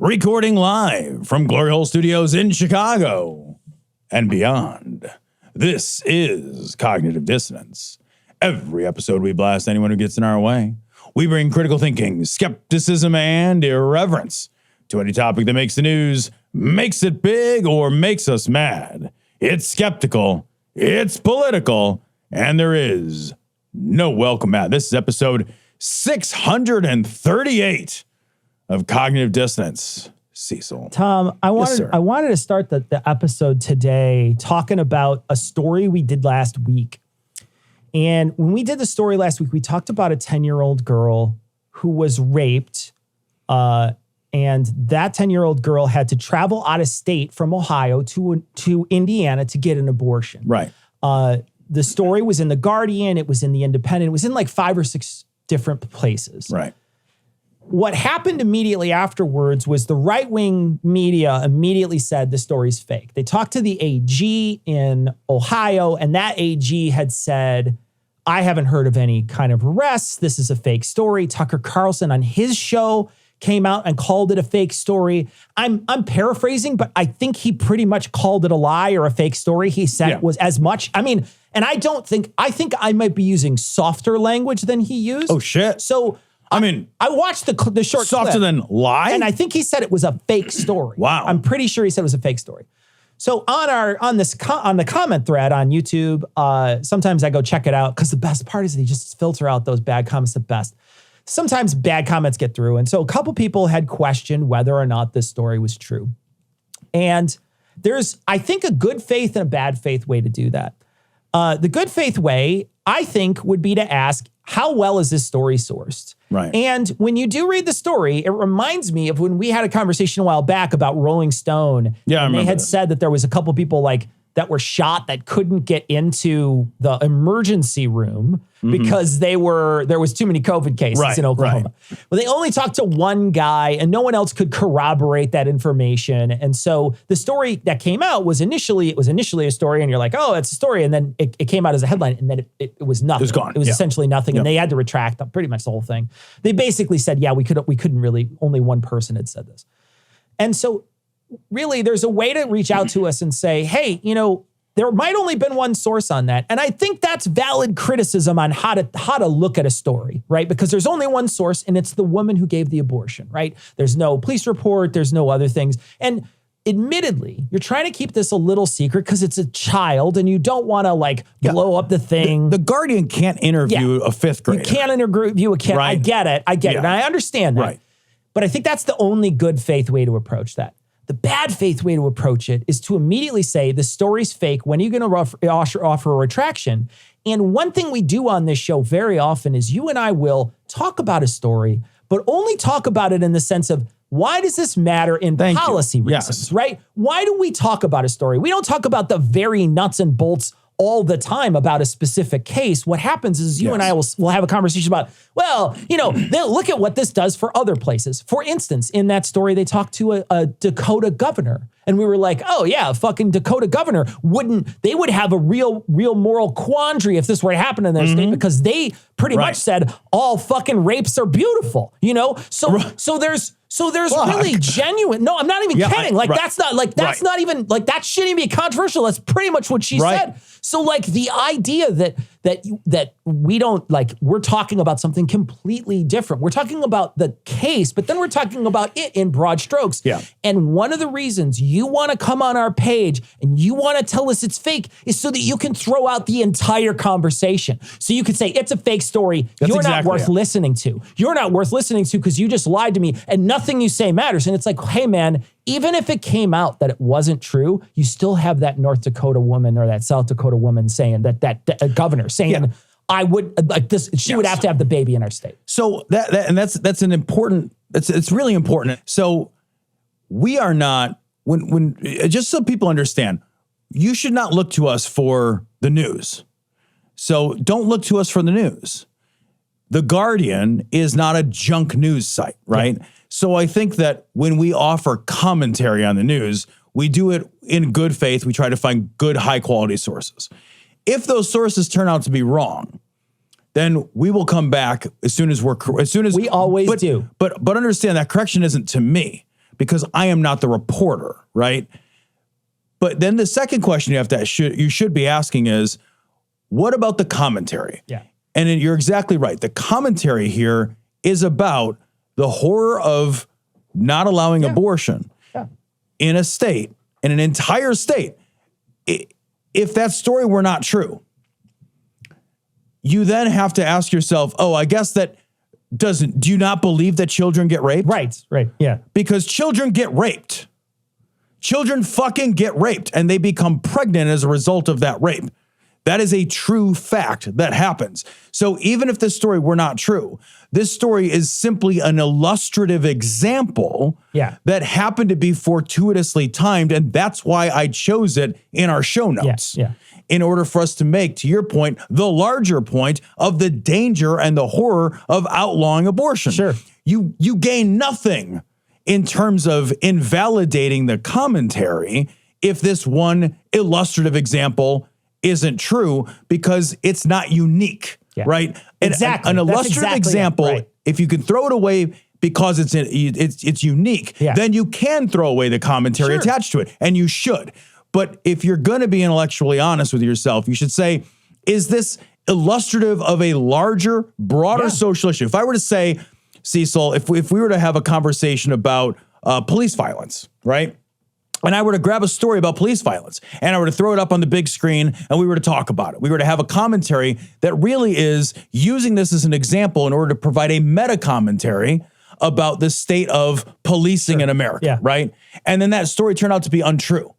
recording live from Glory Hole Studios in Chicago and beyond. This is Cognitive Dissonance. Every episode we blast anyone who gets in our way. We bring critical thinking, skepticism, and irreverence to any topic that makes the news, makes it big, or makes us mad. It's skeptical, it's political, and there is no welcome mat. This is episode 638 of Cognitive Dissonance. Cecil. Tom, I wanted to start the episode today talking about a story we did last week. And when we did the story last week, we talked about a 10-year-old girl who was raped. And that 10-year-old girl had to travel out of state from Ohio to Indiana to get an abortion. Right. The story was in The Guardian. It was in The Independent. It was in like 5 or 6 different places. Right. What happened immediately afterwards was the right-wing media immediately said the story's fake. They talked to the AG in Ohio, and that AG had said, I haven't heard of any kind of arrests. This is a fake story. Tucker Carlson on his show came out and called it a fake story. I'm paraphrasing, but I think he pretty much called it a lie or a fake story. He said it was as much. I mean, and I think I might be using softer language than he used. Oh, shit. So I watched the short softer clip, than lie, and I think he said it was a fake story. Wow, I'm pretty sure he said it was a fake story. So on the comment thread on YouTube, sometimes I go check it out because the best part is they just filter out those bad comments the best. Sometimes bad comments get through, and so a couple people had questioned whether or not this story was true. And there's, I think, a good faith and a bad faith way to do that. The good faith way, I think, would be to ask, how well is this story sourced? Right. And when you do read the story, it reminds me of when we had a conversation a while back about Rolling Stone. Yeah, and they had said that there was a couple people that were shot that couldn't get into the emergency room because there was too many COVID cases in Oklahoma. Right. Well, they only talked to one guy and no one else could corroborate that information. And so the story that came out was initially a story, and you're like, oh, it's a story. And then it came out as a headline, and then it was nothing. It was gone. It was essentially nothing. And they had to retract pretty much the whole thing. They basically said, yeah, we couldn't really, only one person had said this. And so really, there's a way to reach out to us and say, hey, there might only been one source on that. And I think that's valid criticism on how to look at a story, right? Because there's only one source, and it's the woman who gave the abortion, right? There's no police report. There's no other things. And admittedly, you're trying to keep this a little secret because it's a child and you don't want to blow up the thing. The Guardian can't interview a 5th grader. You can't interview a kid. Right. I get it. And I understand that. Right. But I think that's the only good faith way to approach that. The bad faith way to approach it is to immediately say the story's fake. When are you going to offer a retraction? And one thing we do on this show very often is you and I will talk about a story, but only talk about it in the sense of, why does this matter in policy reasons, right? Why do we talk about a story? We don't talk about the very nuts and bolts all the time about a specific case. What happens is you and I will have a conversation about, they'll look at what this does for other places. For instance, in that story, they talked to a Dakota governor. And we were like, oh yeah, fucking Dakota governor would have a real moral quandary if this were to happen in their state, because they pretty much said all fucking rapes are beautiful, So there's really genuine. No, I'm not even kidding. That's not even that shouldn't even be controversial. That's pretty much what she said. So the idea that we don't we're talking about something completely different. We're talking about the case, but then we're talking about it in broad strokes. Yeah. And one of the reasons you want to come on our page and you want to tell us it's fake is so that you can throw out the entire conversation. So you could say it's a fake story. You're not worth listening to. You're not worth listening to because you just lied to me and nothing you say matters. And it's like, hey man, even if it came out that it wasn't true, you still have that North Dakota woman or that South Dakota woman saying that governor saying, I would like this. She would have to have the baby in our state. So that's an important. It's really important. So we are not when just so people understand, you should not look to us for the news. So don't look to us for the news. The Guardian is not a junk news site, right? Yeah. So I think that when we offer commentary on the news, we do it in good faith. We try to find good, high quality sources. If those sources turn out to be wrong, then we will come back as soon as we always do. But understand that correction isn't to me. because I am not the reporter, right? But then the second question you should be asking is, what about the commentary? Yeah. And you're exactly right. The commentary here is about the horror of not allowing abortion in a state, in an entire state. If that story were not true, you then have to ask yourself, oh, I guess do you not believe that children get raped? Right, yeah. Because children get raped. Children fucking get raped and they become pregnant as a result of that rape. That is a true fact that happens. So even if this story were not true, this story is simply an illustrative example that happened to be fortuitously timed. And that's why I chose it in our show notes. In order for us to make, to your point, the larger point of the danger and the horror of outlawing abortion. Sure. You gain nothing in terms of invalidating the commentary if this one illustrative example isn't true, because it's not unique, right? Exactly. An illustrative example, if you can throw it away because it's unique, then you can throw away the commentary attached to it, and you should. But if you're going to be intellectually honest with yourself, you should say, is this illustrative of a larger, broader social issue? If I were to say, Cecil, if we were to have a conversation about police violence, right? And I were to grab a story about police violence and I were to throw it up on the big screen and we were to talk about it. We were to have a commentary that really is using this as an example in order to provide a meta commentary about the state of policing in America, right? And then that story turned out to be untrue.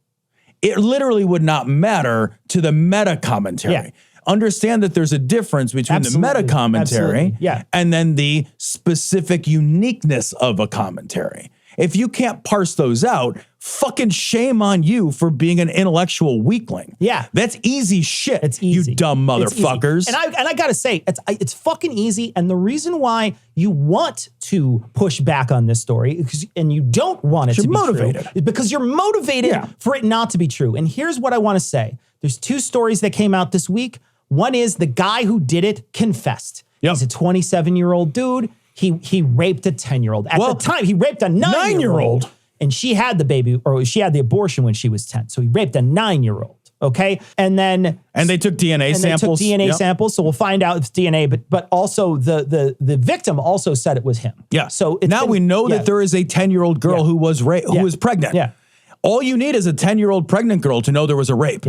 It literally would not matter to the meta commentary. Understand that there's a difference between the meta commentary and then the specific uniqueness of a commentary. If you can't parse those out, fucking shame on you for being an intellectual weakling. That's easy shit. It's easy. You dumb motherfuckers. And I gotta say, it's fucking easy. And the reason why you want to push back on this story, and you don't want it to be motivated. true, is because you're motivated for it not to be true. And here's what I want to say. There's two stories that came out this week. One is the guy who did it confessed. He's a 27-year-old dude. He raped a 10-year-old. At the time, he raped a 9-year-old. And she had the baby, or she had the abortion when she was 10. So he raped a 9-year-old. Okay. And they took DNA samples. They took DNA samples. So we'll find out it's DNA, but also the victim also said it was him. So now we know that there is a 10-year-old girl who was who was pregnant. All you need is a 10-year-old pregnant girl to know there was a rape.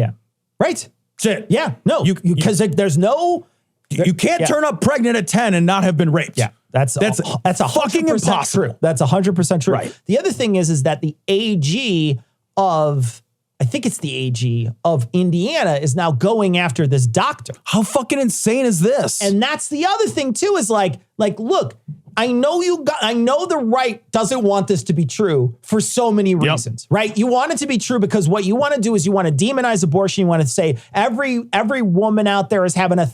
Right. That's it. No, because there's no. You can't turn up pregnant at 10 and not have been raped. That's a fucking impossible. True. That's 100% true. Right. The other thing is that the AG of, I think it's the AG of Indiana, is now going after this doctor. How fucking insane is this? And that's the other thing too, is like, look, I know the right doesn't want this to be true for so many reasons, right? You want it to be true because what you want to do is you want to demonize abortion. You want to say every woman out there is having a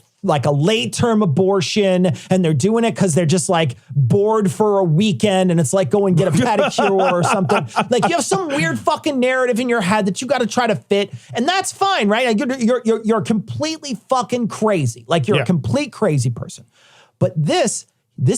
late term abortion and they're doing it because they're just like bored for a weekend and it's like go and get a pedicure or something. Like you have some weird fucking narrative in your head that you got to try to fit, and that's fine, right? Like you're completely fucking crazy. Like you're a complete crazy person. But this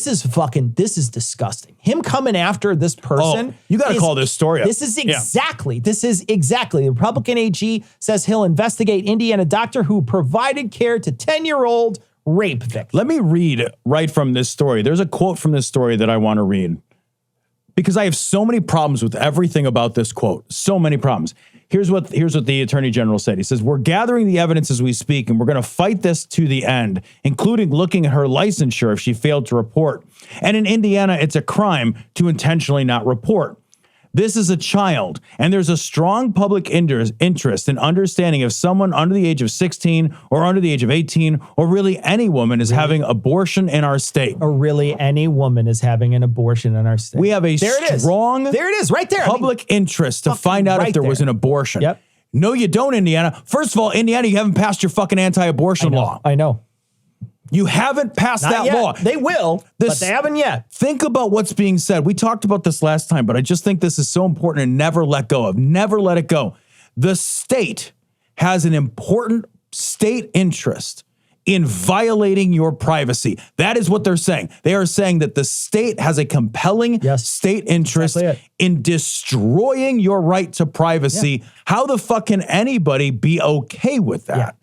is disgusting. Him coming after this person. You got to call this story up. This is exactly. The Republican AG says he'll investigate Indiana doctor who provided care to 10-year-old rape victim. Let me read right from this story. There's a quote from this story that I want to read because I have so many problems with everything about this quote. So many problems. Here's what the Attorney General said. He says, we're gathering the evidence as we speak, and we're going to fight this to the end, including looking at her licensure if she failed to report. And in Indiana, it's a crime to intentionally not report. This is a child, and there's a strong public interest in understanding if someone under the age of 16 or under the age of 18 or really any woman is having abortion in our state. Or really any woman is having an abortion in our state. We have a strong right there. public interest to find out if there was an abortion. Yep. No, you don't, Indiana. First of all, Indiana, you haven't passed your fucking anti-abortion law. I know. You haven't passed that law. They will, but they haven't yet. Think about what's being said. We talked about this last time, but I just think this is so important and never let go of. Never let it go. The state has an important state interest in violating your privacy. That is what they're saying. They are saying that the state has a compelling state interest in destroying your right to privacy. How the fuck can anybody be okay with that?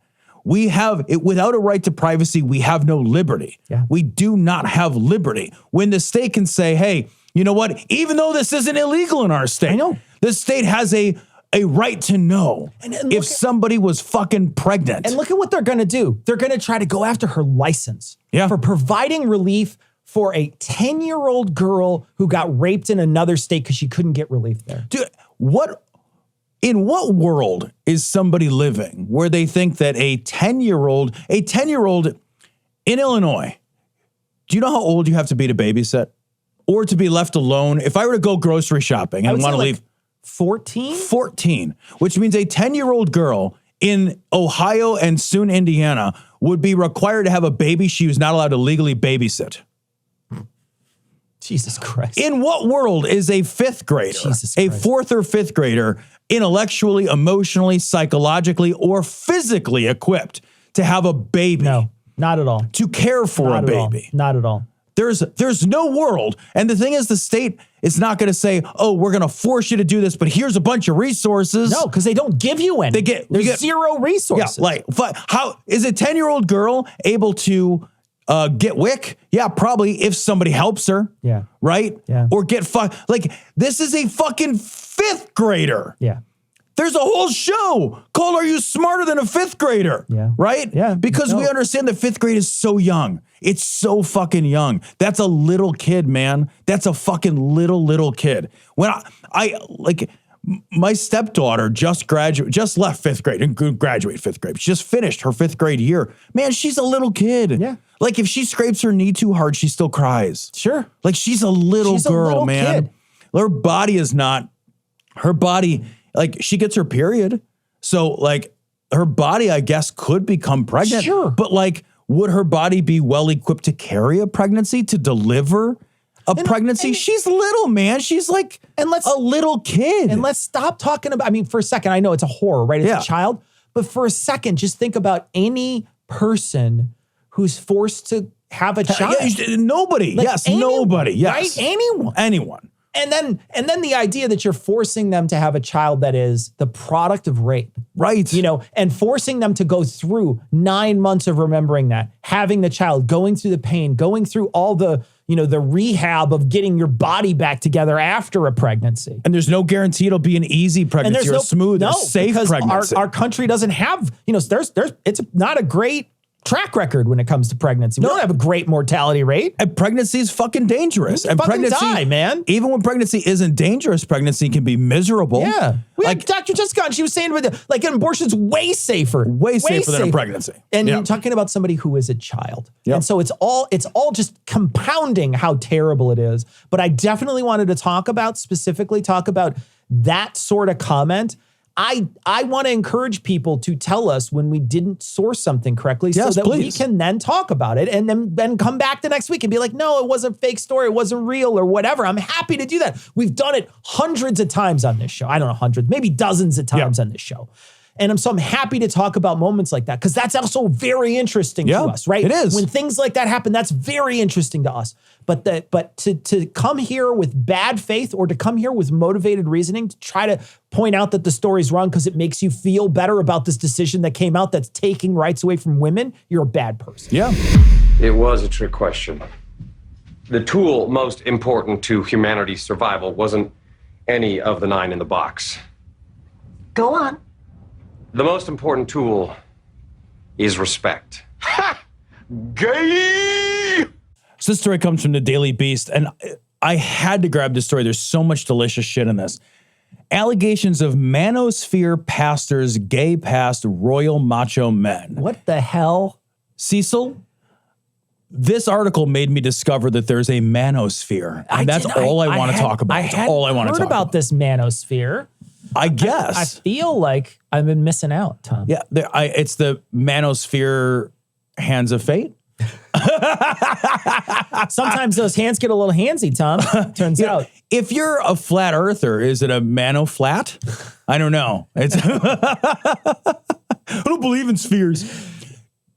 We have it without a right to privacy. We have no liberty. We do not have liberty. When the state can say, hey, you know what? Even though this isn't illegal in our state, the state has a right to know if somebody was fucking pregnant. And look at what they're going to do. They're going to try to go after her license for providing relief for a 10-year-old girl who got raped in another state because she couldn't get relief there. Dude, in what world is somebody living where they think that a 10-year-old in Illinois, do you know how old you have to be to babysit or to be left alone? If I were to go grocery shopping and want to leave 14? 14, which means a 10-year-old girl in Ohio and soon Indiana would be required to have a baby she was not allowed to legally babysit. Jesus Christ. In what world is a fifth grader, a fourth or fifth grader, intellectually, emotionally, psychologically, or physically equipped to have a baby? No, not at all. To care for a baby. Not at all. There's no world. And the thing is, the state is not going to say, oh, we're going to force you to do this, but here's a bunch of resources. No, because they don't give you any. There's zero resources. Yeah, like, how is a 10-year-old girl able to get WIC? Yeah, probably if somebody helps her. Yeah. Right? Yeah. Or get like, this is a fucking fifth grader. Yeah. There's a whole show called Are You Smarter Than a Fifth Grader? Yeah. Right? Yeah. Because we understand that fifth grade is so young. It's so fucking young. That's a little kid, man. That's a fucking little kid. When I like, my stepdaughter just left fifth grade and graduated fifth grade. She just finished her fifth grade year. Man, she's a little kid. Yeah. Like if she scrapes her knee too hard, she still cries. Sure. Like she's a little girl, man. Kid. Her body, like she gets her period. So like her body, I guess, could become pregnant. Sure. But like, would her body be well equipped to carry a pregnancy, to deliver a pregnancy? She's little, man. She's like a little kid. And let's stop talking about, I mean, for a second, I know it's a horror, right? It's a child. But for a second, just think about any person who's forced to have a child. Nobody. Like nobody. Yes. Right? Anyone. And then the idea that you're forcing them to have a child that is the product of rape. Right. You know, and forcing them to go through 9 months of remembering that, having the child, going through the pain, going through all the, you know, the rehab of getting your body back together after a pregnancy. And there's no guarantee it'll be an easy pregnancy or a smooth or safe pregnancy. Our country doesn't have, you know, it's not a great track record when it comes to pregnancy. We don't have a great mortality rate. And pregnancy is fucking dangerous. And pregnancy, die, man. Even when pregnancy isn't dangerous, pregnancy can be miserable. Yeah. We had Dr. Jessica on, she was saying like an abortion's way safer. Way safer than a pregnancy. And you're talking about somebody who is a child. Yep. And so it's all just compounding how terrible it is. But I definitely wanted to specifically talk about that sort of comment. I want to encourage people to tell us when we didn't source something correctly so that we can then talk about it and then come back the next week and be like, no, it was a fake story. It wasn't real or whatever. I'm happy to do that. We've done it hundreds of times on this show. I don't know, hundreds, maybe dozens of times on this show. And so I'm happy to talk about moments like that because that's also very interesting to us, right? It is. When things like that happen, that's very interesting to us. But to come here with bad faith or to come here with motivated reasoning to try to point out that the story's wrong because it makes you feel better about this decision that came out that's taking rights away from women, you're a bad person. Yeah. It was a trick question. The tool most important to humanity's survival wasn't any of the 9 in the box. Go on. The most important tool is respect. Ha! Gay! So this story comes from the Daily Beast, and I had to grab this story. There's so much delicious shit in this. Allegations of Manosphere pastors gay past Roil Macho men. What the hell? Cecil, this article made me discover that there's a Manosphere, and that's all I want to talk about. That's all I want to talk about. I heard about this Manosphere. I guess. I feel like I've been missing out, Tom. Yeah, it's the Manosphere hands of fate. Sometimes those hands get a little handsy, Tom. Turns out. If you're a flat earther, is it a mano-flat? I don't know. I don't believe in spheres.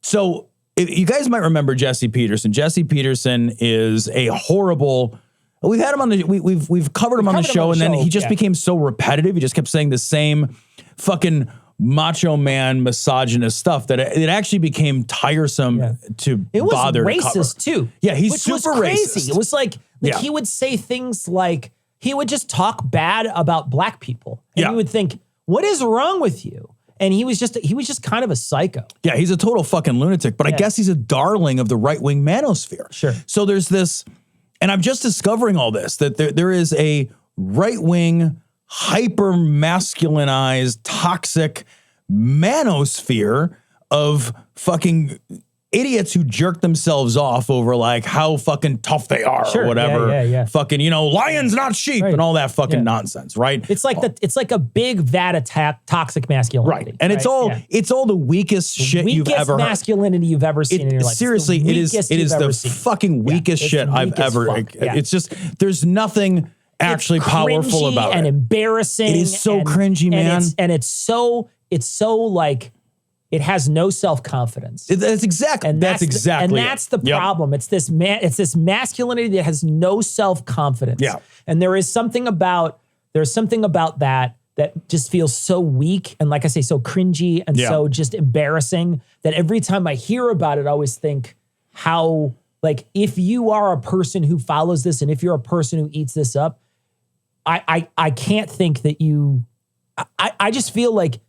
So you guys might remember Jesse Peterson. Jesse Peterson is a horrible. We've had him on the we've covered him on the show, and then he just became so repetitive. He just kept saying the same fucking macho man misogynist stuff that it actually became tiresome to bother. It was racist too. Yeah, he's which super was crazy. racist. It was like he would say things like he would just talk bad about black people, and you would think, "What is wrong with you?" And he was just kind of a psycho. Yeah, he's a total fucking lunatic. But I guess he's a darling of the right-wing manosphere. Sure. So there's this, and I'm just discovering all this, that there is a right-wing, hyper-masculinized, toxic manosphere of fucking idiots who jerk themselves off over like how fucking tough they are or whatever. Fucking, lions, not sheep, and all that fucking nonsense, right? It's like it's like a big vat of toxic masculinity. Right. And it's all the weakest shit you've ever heard. Masculinity you've ever seen in your life. Seriously, it is the fucking weakest shit I've ever. It's just, there's nothing actually powerful about it. And embarrassing. It is so cringy, man. And it's so like, it has no self-confidence. That's exactly. And that's the problem. It's this masculinity that has no self-confidence. Yeah. And there's something about that just feels so weak and, like I say, so cringy and so just embarrassing that every time I hear about it, I always think how, like, if you are a person who follows this and if you're a person who eats this up, I can't think that you. I just feel like,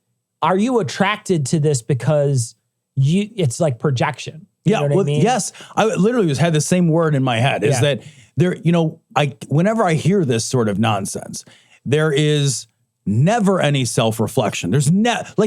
are you attracted to this because it's like projection? You know what I mean? Yes. I literally had the same word in my head is that there, whenever I hear this sort of nonsense, there is never any self-reflection. There's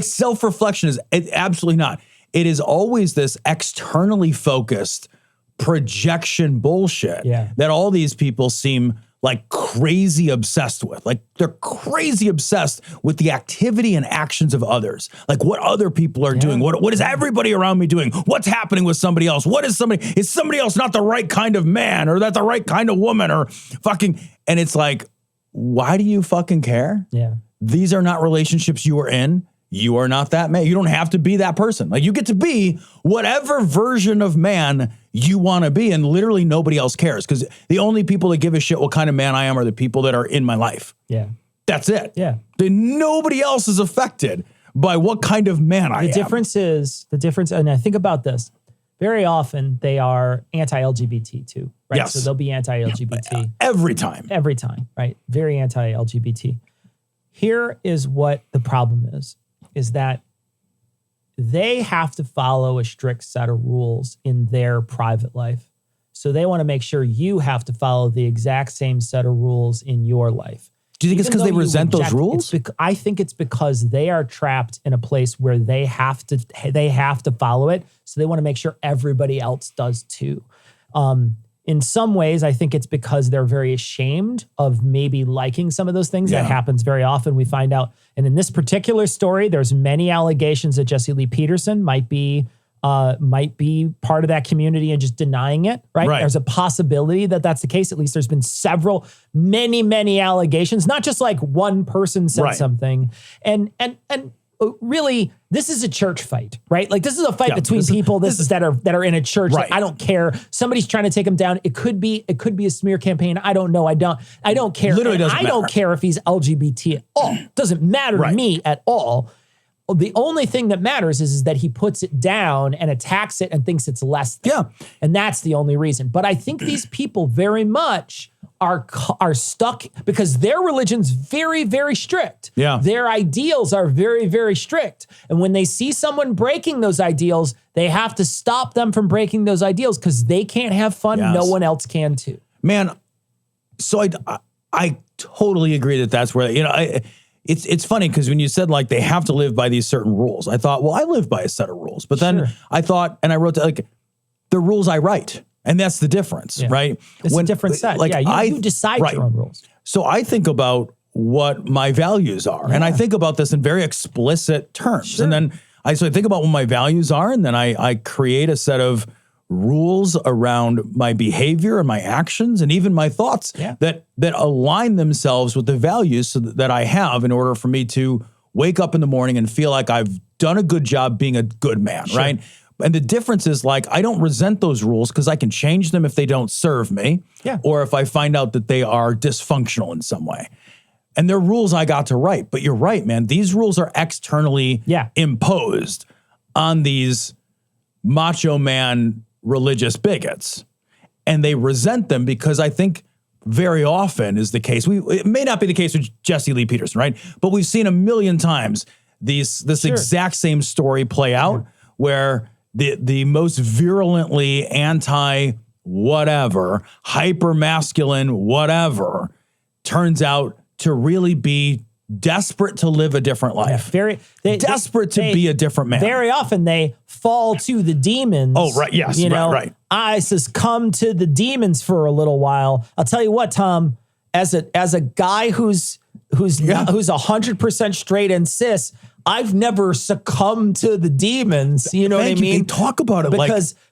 self-reflection is absolutely not. It is always this externally focused projection bullshit that all these people seem like crazy obsessed with. Like they're crazy obsessed with the activity and actions of others. Like what other people are doing. What is everybody around me doing? What's happening with somebody else? Is somebody else not the right kind of man or not the right kind of woman or fucking, and it's like, why do you fucking care? Yeah. These are not relationships you are in. You are not that man. You don't have to be that person. Like you get to be whatever version of man you want to be, and literally nobody else cares because the only people that give a shit what kind of man I am are the people that are in my life. Yeah. That's it. Yeah. Nobody else is affected by what kind of man I am. The difference, and I think about this, very often they are anti-LGBT too, right? Yes. So they'll be anti-LGBT. Every time, right? Very anti-LGBT. Here is what the problem is that they have to follow a strict set of rules in their private life. So they want to make sure you have to follow the exact same set of rules in your life. Do you think it's because they resent those rules? I think it's because they are trapped in a place where they have to follow it. So they want to make sure everybody else does too. In some ways, I think it's because they're very ashamed of maybe liking some of those things. That happens very often. We find out. And in this particular story, there's many allegations that Jesse Lee Peterson might be part of that community and just denying it, right? There's a possibility that that's the case. At least there's been many allegations, not just like one person said something. And really, this is a church fight, right? Like this is a fight between people that are in a church. Right. Like, I don't care. Somebody's trying to take him down. It could be a smear campaign. I don't know. I don't care. Literally doesn't matter. I don't care if he's LGBT at all. Doesn't matter to me at all. The only thing that matters is that he puts it down and attacks it and thinks it's less than. Yeah. And that's the only reason. But I think these people very much are stuck because their religion's very, very strict. Yeah. Their ideals are very, very strict. And when they see someone breaking those ideals, they have to stop them from breaking those ideals because they can't have fun. Yes. No one else can too. Man, so I totally agree that that's where, it's funny because when you said like they have to live by these certain rules, I thought, well, I live by a set of rules. But then I thought, and I wrote that, like the rules I write. And that's the difference, right? It's a different set. Like you decide your own rules. So I think about what my values are. And I think about this in very explicit terms. And then I think about what my values are. And then I create a set of rules around my behavior and my actions and even my thoughts that align themselves with the values that I have in order for me to wake up in the morning and feel like I've done a good job being a good man, right? And the difference is like, I don't resent those rules because I can change them if they don't serve me, or if I find out that they are dysfunctional in some way. And they're rules I got to write. But you're right, man. These rules are externally imposed on these macho man religious bigots. And they resent them because I think very often is the case. It may not be the case with Jesse Lee Peterson, right? But we've seen a million times this exact same story play out where the most virulently anti-whatever, hyper-masculine whatever turns out to really be desperate to live a different life. Desperate to be a different man. Very often they fall to the demons. Oh, right. Yes. You know, right. I succumb to the demons for a little while. I'll tell you what, Tom, as a guy who's 100% straight and cis, I've never succumbed to the demons. You know what I mean? You can talk about it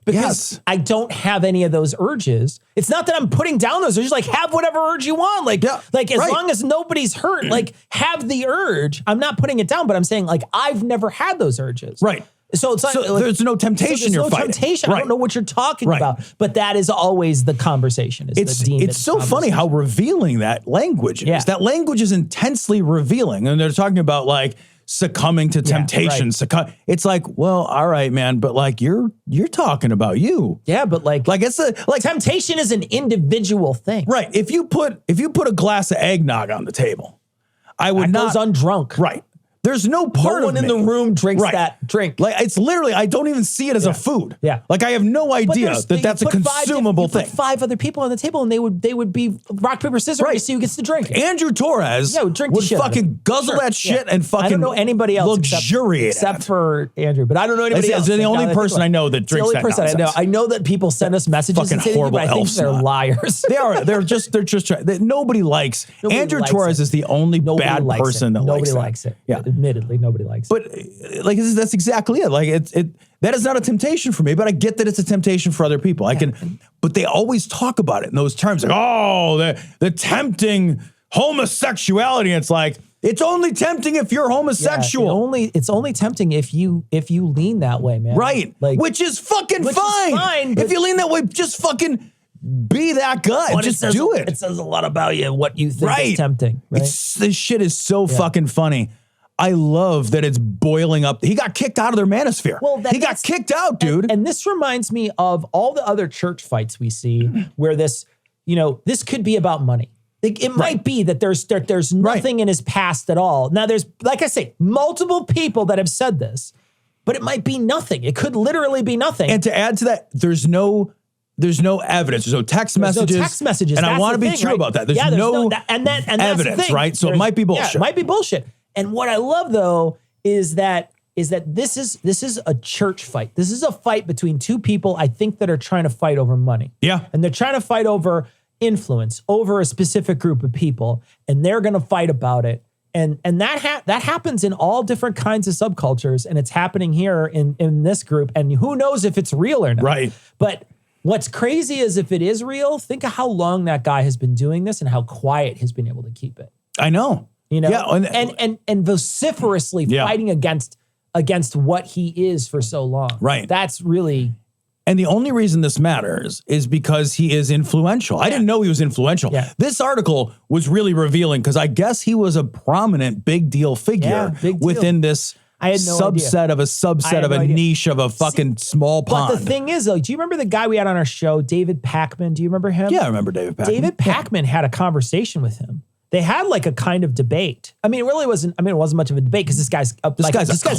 because I don't have any of those urges. It's not that I'm putting down those urges. Like, have whatever urge you want. Like as long as nobody's hurt, like, have the urge. I'm not putting it down, but I'm saying, like, I've never had those urges. Right. So it's not, like, there's no temptation you're fighting. Temptation. I don't know what you're talking about, but that is always the conversation. It's so funny how revealing that language is. Yeah. That language is intensely revealing. And they're talking about, like, succumbing to temptation. It's like, well, all right, man, but like you're talking about you. Yeah, but like it's temptation is an individual thing. Right. If you put a glass of eggnog on the table, I would not goes undrunk. Right. There's no part no one of in the room drinks that drink. Like, it's literally, I don't even see it as a food. Yeah. Like, I have no idea that's a consumable thing. Put 5 other people on the table and they would be rock, paper, scissors to see who gets to drink. Andrew Torres would fucking guzzle that shit and fucking I don't know anybody else luxuriate except for Andrew, but I don't know anybody else. It's the only person I know that drinks that nonsense. I know. I know that people send us messages and say that, but I think they're liars. They are. They're just trying. Nobody likes. Andrew Torres is the only bad person that likes it. Nobody likes it. Yeah. Admittedly, nobody likes it. But like, that's exactly it. Like, that is not a temptation for me, but I get that it's a temptation for other people. But they always talk about it in those terms, like, oh, the tempting homosexuality. It's like, it's only tempting if you're homosexual. It's only tempting if you lean that way, man. Right. Like, which is fucking fine. If you lean that way, just fucking be that guy. Just do it. It says a lot about you, what you think is tempting. Right? This shit is so fucking funny. I love that it's boiling up. He got kicked out of their manosphere. He got kicked out, dude. And this reminds me of all the other church fights we see where this could be about money. It might be that there's nothing in his past at all. Now, there's, like I say, multiple people that have said this, but it might be nothing. It could literally be nothing. And to add to that, there's no evidence. There's no text messages. No text messages. And I want to be true about that. There's no evidence, right? So it might be bullshit. Yeah, it might be bullshit. And what I love, though, is that this is a church fight. This is a fight between two people, I think, that are trying to fight over money. Yeah. And they're trying to fight over influence, over a specific group of people, and they're going to fight about it. And that happens in all different kinds of subcultures, and it's happening here in this group, and who knows if it's real or not. Right. But what's crazy is if it is real, think of how long that guy has been doing this and how quiet he's been able to keep it. I know. You know, and vociferously fighting against what he is for so long. Right. That's really. And the only reason this matters is because he is influential. I didn't know he was influential. Yeah. This article was really revealing because I guess he was a prominent big deal figure within this subset of a niche of a fucking small pond. But the thing is, though, do you remember the guy we had on our show, David Pakman? Do you remember him? Yeah, I remember David Pakman. David Pakman had a conversation with him. They had like a kind of debate. I mean, it really wasn't. I mean, it wasn't much of a debate because this guy's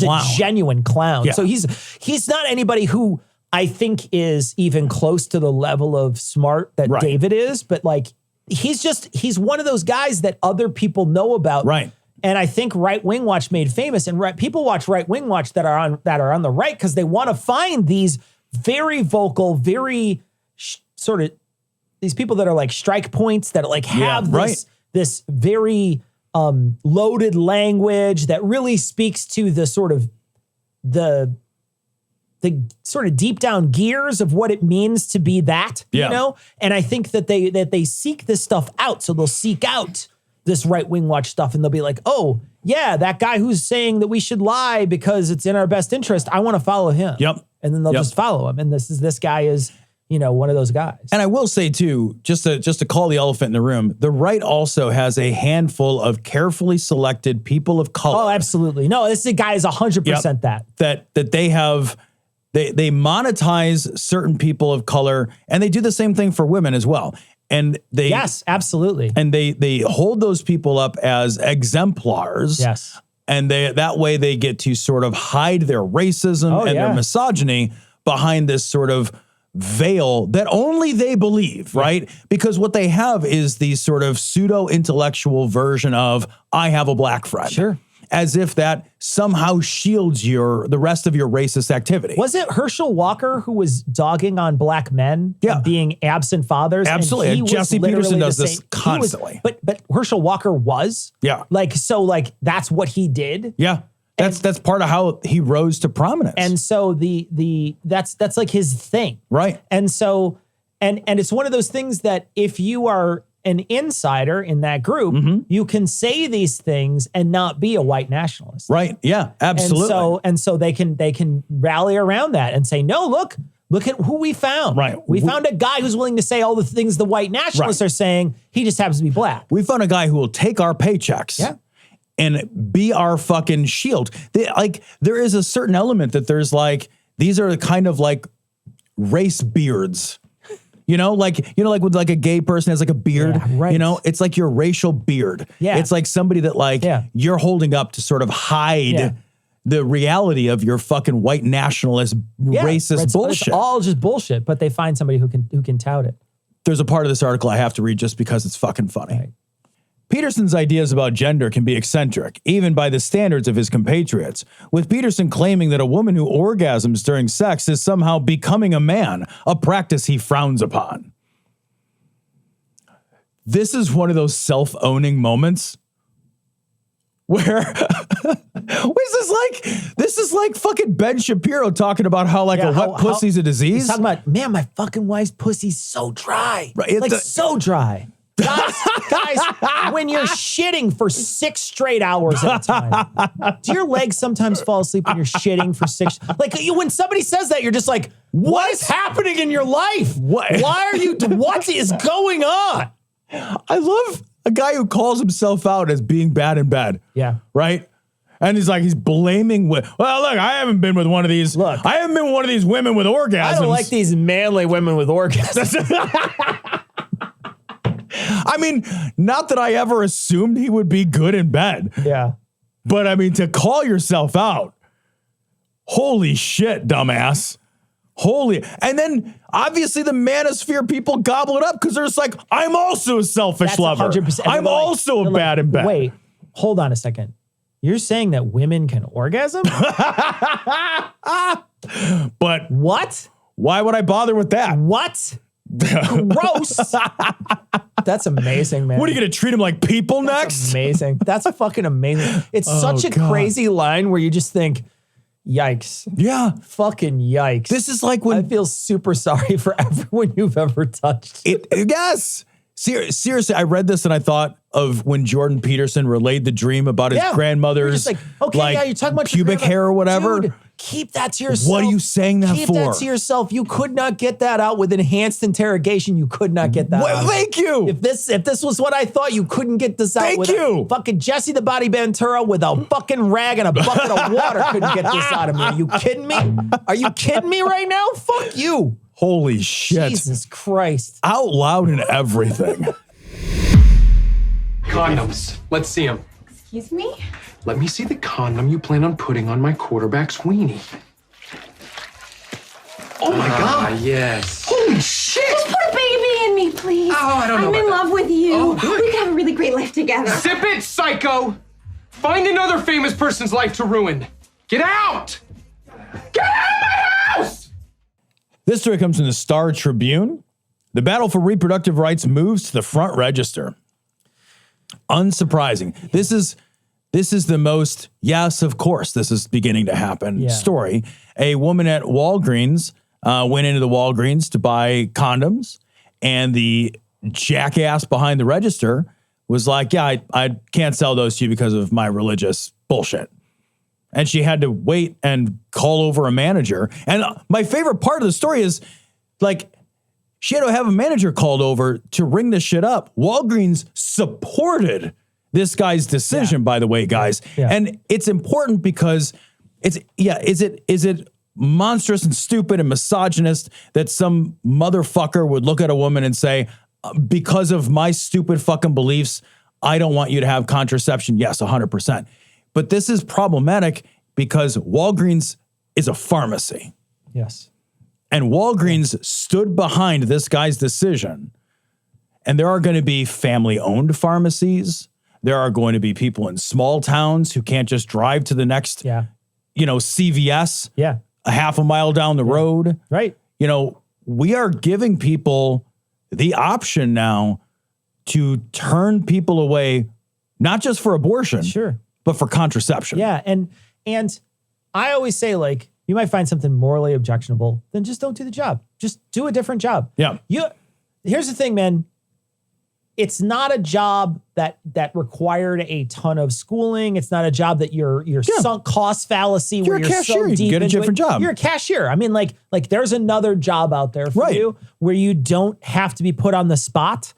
a genuine clown. Yeah. So he's not anybody who I think is even close to the level of smart that David is. But like, he's one of those guys that other people know about. Right. And I think Right Wing Watch made famous, and people watch Right Wing Watch that are on the right because they want to find these very vocal, very sort of these people that are like strike points that like have this very loaded language that really speaks to the sort of deep down gears of what it means to be that, you know? And I think that they seek this stuff out. So they'll seek out this Right Wing Watch stuff and they'll be like, oh yeah, that guy who's saying that we should lie because it's in our best interest, I want to follow him. Yep. and then they'll just follow him. And this guy is, one of those guys. And I will say too, just to call the elephant in the room, the right also has a handful of carefully selected people of color. Oh, absolutely. No, this guy is 100% that they have. They monetize certain people of color, and they do the same thing for women as well. And yes, absolutely. And they hold those people up as exemplars. Yes. And that way they get to sort of hide their racism and their misogyny behind this sort of veil that only they believe, right? Because what they have is the sort of pseudo-intellectual version of, I have a black friend. Sure. As if that somehow shields the rest of your racist activity. Was it Herschel Walker who was dogging on black men and being absent fathers? Absolutely. And Jesse Peterson does this constantly. But Herschel Walker was? Yeah. That's what he did? Yeah. That's part of how he rose to prominence. And so that's like his thing. Right. And so, and it's one of those things that if you are an insider in that group, you can say these things and not be a white nationalist. Right. Yeah, absolutely. And so they can rally around that and say, no, look at who we found. Right. We found a guy who's willing to say all the things the white nationalists are saying. He just happens to be black. We found a guy who will take our paychecks and be our fucking shield. There is a certain element that there's these are kind of like race beards. Like with like a gay person has like a beard, right. It's like your racial beard. Yeah. It's like somebody that you're holding up to sort of hide the reality of your fucking white nationalist racist bullshit. It's all just bullshit, but they find somebody who can tout it. There's a part of this article I have to read just because it's fucking funny. Right. Peterson's ideas about gender can be eccentric, even by the standards of his compatriots, with Peterson claiming that a woman who orgasms during sex is somehow becoming a man, a practice he frowns upon. This is one of those self-owning moments where this is like fucking Ben Shapiro talking about how a wet pussy's a disease. He's talking about, man, my fucking wife's pussy's so dry. Right, so dry. Guys, when you're shitting for 6 straight hours at a time, do your legs sometimes fall asleep when you're shitting for 6? When somebody says that, you're just like, what is happening in your life? What is going on? I love a guy who calls himself out as being bad in bed. Yeah. Right? And he's blaming look, I haven't been with one of these. Look, I haven't been with one of these women with orgasms. I don't like these manly women with orgasms. I mean, not that I ever assumed he would be good in bed. Yeah. But I mean, to call yourself out, holy shit, dumbass. And then obviously the Manosphere people gobble it up because they're just like, I'm also a selfish lover. 100%. I'm also a bad in bed. Wait, hold on a second. You're saying that women can orgasm? But what? Why would I bother with that? What? Gross. That's amazing, man. What are you going to treat them like people next? Amazing. That's fucking amazing. It's such a crazy line where you just think, yikes. Yeah. Fucking yikes. This is like when I feel super sorry for everyone you've ever touched. Yes. Seriously, I read this and I thought of when Jordan Peterson relayed the dream about his grandmother's you're talking about pubic hair or whatever. Dude, keep that to yourself. What are you saying that keep for? Keep that to yourself. You could not get that out with enhanced interrogation. You could not get that out. Thank you. If this was what I thought, you couldn't get this out. Thank you. Fucking Jesse the Body Ventura with a fucking rag and a bucket of water couldn't get this out of me. Are you kidding me? Are you kidding me right now? Fuck you. Holy shit. Jesus Christ. Out loud and everything. Condoms. Let's see them. Excuse me? Let me see the condom you plan on putting on my quarterback's weenie. Oh my God. Yes. Holy shit. Just put a baby in me, please. Oh, I don't know I'm in love with you. Oh, good. We could have a really great life together. Sip it, psycho. Find another famous person's life to ruin. Get out. Get out of my house. This story comes from the Star Tribune. The battle for reproductive rights moves to the front register. Unsurprising. This is the most, yes, of course, this is beginning to happen story. A woman at Walgreens went into the Walgreens to buy condoms, and the jackass behind the register was like, yeah, I can't sell those to you because of my religious bullshit. And she had to wait and call over a manager. And my favorite part of the story is, like, she had to have a manager called over to ring this shit up. Walgreens supported this guy's decision, by the way, guys. Yeah. And it's important because is it monstrous and stupid and misogynist that some motherfucker would look at a woman and say, because of my stupid fucking beliefs, I don't want you to have contraception? Yes, 100%. But this is problematic because Walgreens is a pharmacy. Yes. And Walgreens stood behind this guy's decision. And there are going to be family-owned pharmacies. There are going to be people in small towns who can't just drive to the next, CVS a half a mile down the road. Right. We are giving people the option now to turn people away, not just for abortion, but for contraception. Yeah. And I always say, like, you might find something morally objectionable, then just don't do the job. Just do a different job. Yeah. Here's the thing, man. It's not a job that required a ton of schooling. It's not a job that you're sunk cost fallacy. You're where a cashier. so You can get a different job. You're a cashier. I mean, like there's another job out there for you where you don't have to be put on the spot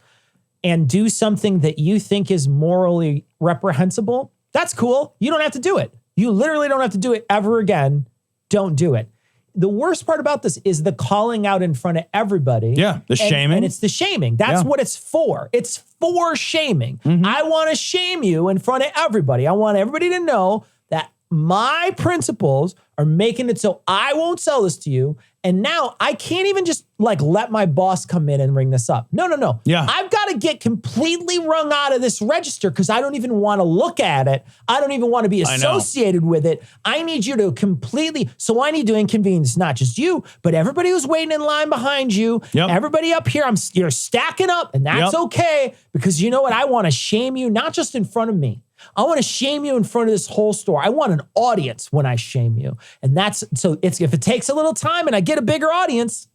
and do something that you think is morally reprehensible. That's cool. You don't have to do it. You literally don't have to do it ever again. Don't do it. The worst part about this is the calling out in front of everybody. Yeah, the shaming. And it's the shaming. That's what it's for. It's for shaming. I want to shame you in front of everybody. I want everybody to know that my principles are making it so I won't sell this to you. And now I can't even just let my boss come in and ring this up. No. Yeah. I've got to get completely wrung out of this register because I don't even want to look at it. I don't even want to be associated with it. I need you to completely, so I need to inconvenience not just you, but everybody who's waiting in line behind you. Yep. Everybody up here, you're stacking up, and that's okay because you know what? I want to shame you, not just in front of me. I want to shame you in front of this whole store. I want an audience when I shame you. And if it takes a little time and I get a bigger audience,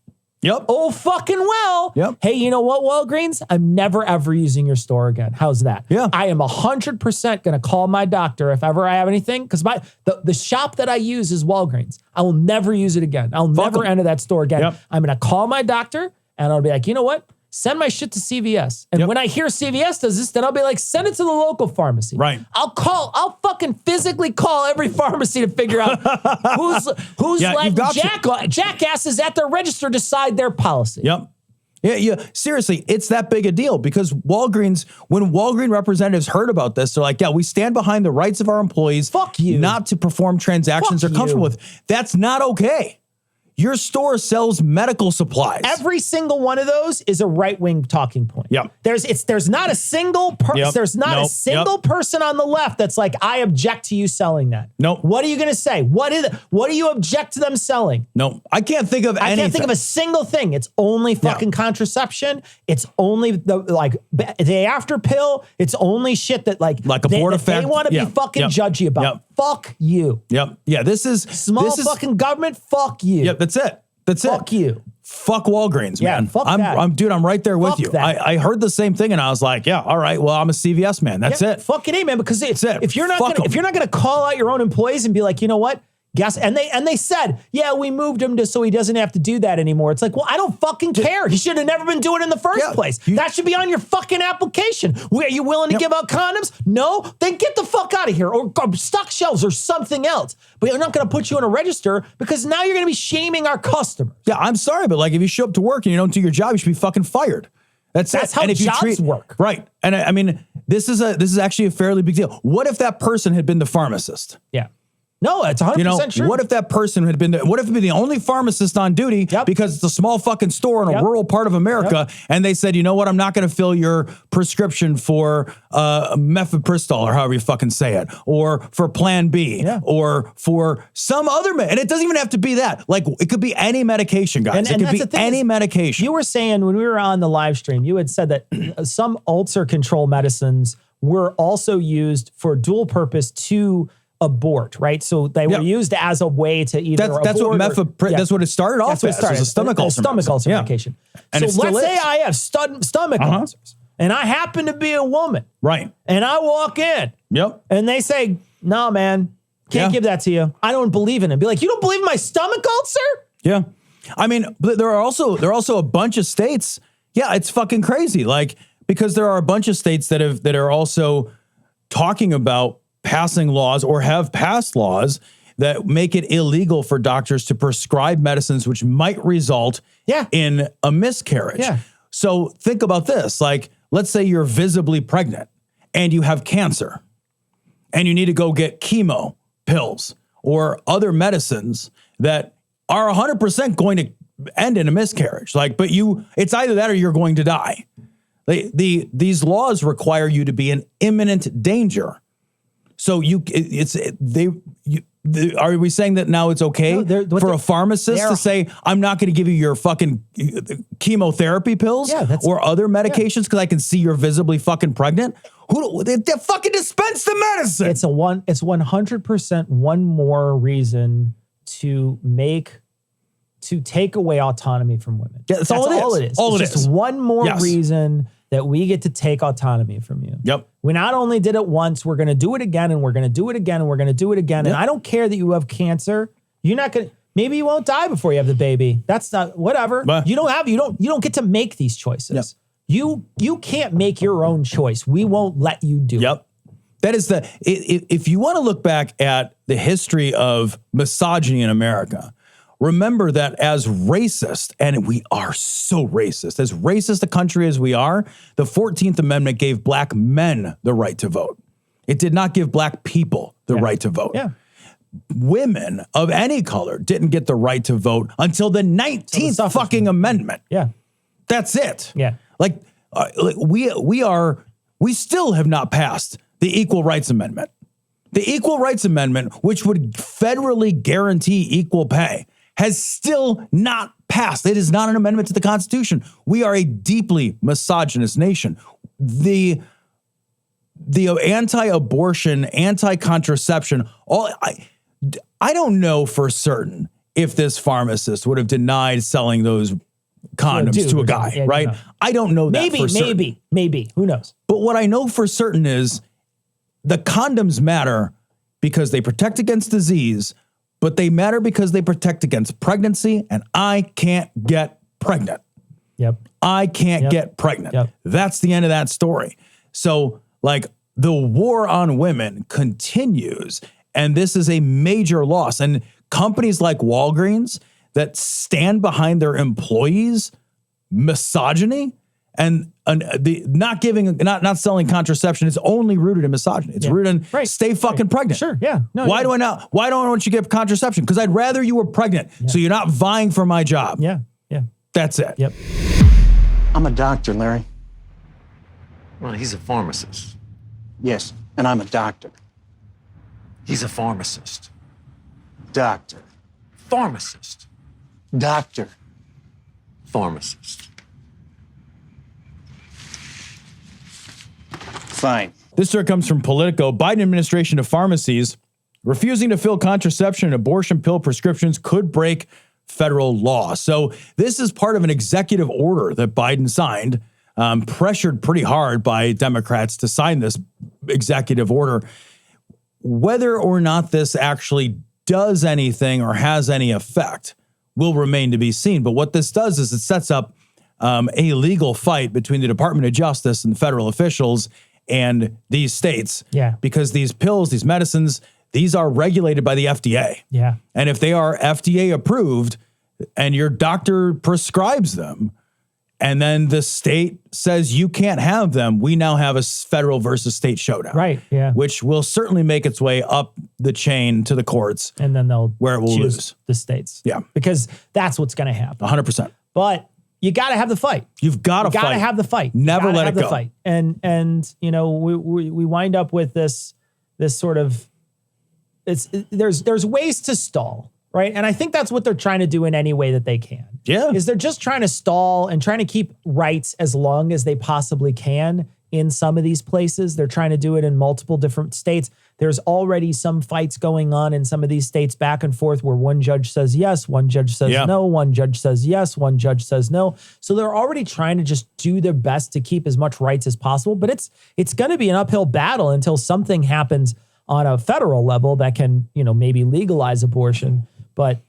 oh fucking well. Hey, you know what, Walgreens? I'm never ever using your store again. How's that? Yeah. I am 100% going to call my doctor if ever I have anything because the shop that I use is Walgreens. I will never use it again. I'll never enter that store again. I'm going to call my doctor and I'll be like, you know what? Send my shit to CVS. And when I hear CVS does this, then I'll be like, send it to the local pharmacy. Right. I'll fucking physically call every pharmacy to figure out who's jackasses at their register decide their policy. Yep. Yeah. Seriously, it's that big a deal because when Walgreens representatives heard about this, they're like, we stand behind the rights of our employees. Fuck you. Not to perform transactions they're comfortable with. That's not okay. Your store sells medical supplies. Every single one of those is a right-wing talking point. Yep. There's not a single person on the left that's like, I object to you selling that. Nope. What are you going to say? What do you object to them selling? No, I can't think of anything. I can't think of a single thing. It's only fucking contraception. It's only the after pill. It's only shit that abort effect. They want to be fucking judgy about. Yep. Fuck you. Yep. Yeah, this is fucking government. Fuck you. Yep, that's it. Fuck you. Fuck Walgreens, man. Fuck that. I'm right there with you. That. I heard the same thing and I was like, all right, well, I'm a CVS man. That's it. Fucking A, man, because that's it. if you're not gonna call out your own employees and be like, you know what? Guess and they said, we moved him so he doesn't have to do that anymore. It's like, well, I don't fucking care. He should have never been doing it in the first place. That should be on your fucking application. Are you willing to give out condoms? No? Then get the fuck out of here or stock shelves or something else. But they're not going to put you on a register because now you're going to be shaming our customers. Yeah, I'm sorry, but if you show up to work and you don't do your job, you should be fucking fired. That's how jobs work. Right. And I mean, this is actually a fairly big deal. What if that person had been the pharmacist? Yeah. No, it's 100% true. What if that person had been what if it'd been the only pharmacist on duty because it's a small fucking store in a rural part of America and they said, you know what, I'm not going to fill your prescription for mifepristol or however you fucking say it, or for Plan B or for some other and it doesn't even have to be that. It could be any medication, guys. It could be any medication. You were saying when we were on the live stream, you had said that some ulcer control medicines were also used for dual purpose to abort, right? So they were used as a way to either abort. That's what it started off as. It was a stomach ulcer. Stomach ulcer medication. And so let's say I have stomach ulcers and I happen to be a woman. Right. And I walk in. Yep. And they say, no, man, Can't give that to you. I don't believe in it. Be like, you don't believe in my stomach ulcer? Yeah. I mean, there are also a bunch of states. Yeah, it's fucking crazy. Like, because there are a bunch of states that are also talking about passing laws or have passed laws that make it illegal for doctors to prescribe medicines which might result in a miscarriage. Yeah. So think about this. Like, let's say you're visibly pregnant and you have cancer and you need to go get chemo pills or other medicines that are 100% going to end in a miscarriage. Like, but it's either that or you're going to die. These laws require you to be in imminent danger. So are we saying that now it's okay for a pharmacist to say, I'm not going to give you your fucking chemotherapy pills or other medications because I can see you're visibly fucking pregnant? They fucking dispense the medicine. It's 100% one more reason to take away autonomy from women. Yeah, that's all it is. It's just one more reason that we get to take autonomy from you. Yep. We not only did it once, we're going to do it again, and we're going to do it again, and we're going to do it again. Yep. And I don't care that you have cancer. You're not going to, maybe you won't die before you have the baby. That's not, whatever. You don't get to make these choices. Yep. You can't make your own choice. We won't let you do it. That is if you want to look back at the history of misogyny in America, remember that as racist, and we are so racist, as racist a country as we are, the 14th Amendment gave black men the right to vote. It did not give black people the right to vote. Yeah. Women of any color didn't get the right to vote until the 19th fucking amendment. Yeah. That's it. Yeah. Like we still have not passed the Equal Rights Amendment. The Equal Rights Amendment, which would federally guarantee equal pay, has still not passed. It is not an amendment to the Constitution. We are a deeply misogynist nation. The anti-abortion, anti-contraception, I don't know for certain if this pharmacist would have denied selling those condoms to a guy, right? I don't know that for certain. Maybe. Who knows? But what I know for certain is the condoms matter because they protect against disease, but they matter because they protect against pregnancy, and I can't get pregnant. Yep. I can't get pregnant. Yep. That's the end of that story. So, like, the war on women continues, and this is a major loss. And companies like Walgreens that stand behind their employees' misogyny and not selling contraception is only rooted in misogyny. It's rooted in stay fucking pregnant. Sure, yeah. No, why don't I want you to get contraception? Because I'd rather you were pregnant, so you're not vying for my job. Yeah. That's it. Yep. I'm a doctor, Larry. Well, he's a pharmacist. Yes, and I'm a doctor. He's a pharmacist. Doctor. Pharmacist. Doctor. Pharmacist. Fine. This story comes from Politico. Biden administration to pharmacies refusing to fill contraception and abortion pill prescriptions could break federal law. So this is part of an executive order that Biden signed, pressured pretty hard by Democrats to sign this executive order. Whether or not this actually does anything or has any effect will remain to be seen. But what this does is it sets up a legal fight between the Department of Justice and federal officials and these states. Yeah. Because these pills, these medicines, these are regulated by the FDA. Yeah. And if they are FDA approved and your doctor prescribes them, and then the state says you can't have them, we now have a federal versus state showdown. Right, yeah. Which will certainly make its way up the chain to the courts. And then they'll where it will choose lose. The states. Yeah. Because that's what's going to happen. 100%. But you got to have the fight. You've got to fight. Got to have the fight. Never let it go. Fight. And you know, we wind up with this sort of, there's ways to stall, right? And I think that's what they're trying to do in any way that they can. Yeah. Is they're just trying to stall and trying to keep rights as long as they possibly can in some of these places. They're trying to do it in multiple different states. There's already some fights going on in some of these states back and forth where one judge says yes, one judge says no, one judge says yes, one judge says no. So they're already trying to just do their best to keep as much rights as possible. But it's going to be an uphill battle until something happens on a federal level that can, maybe legalize abortion. But,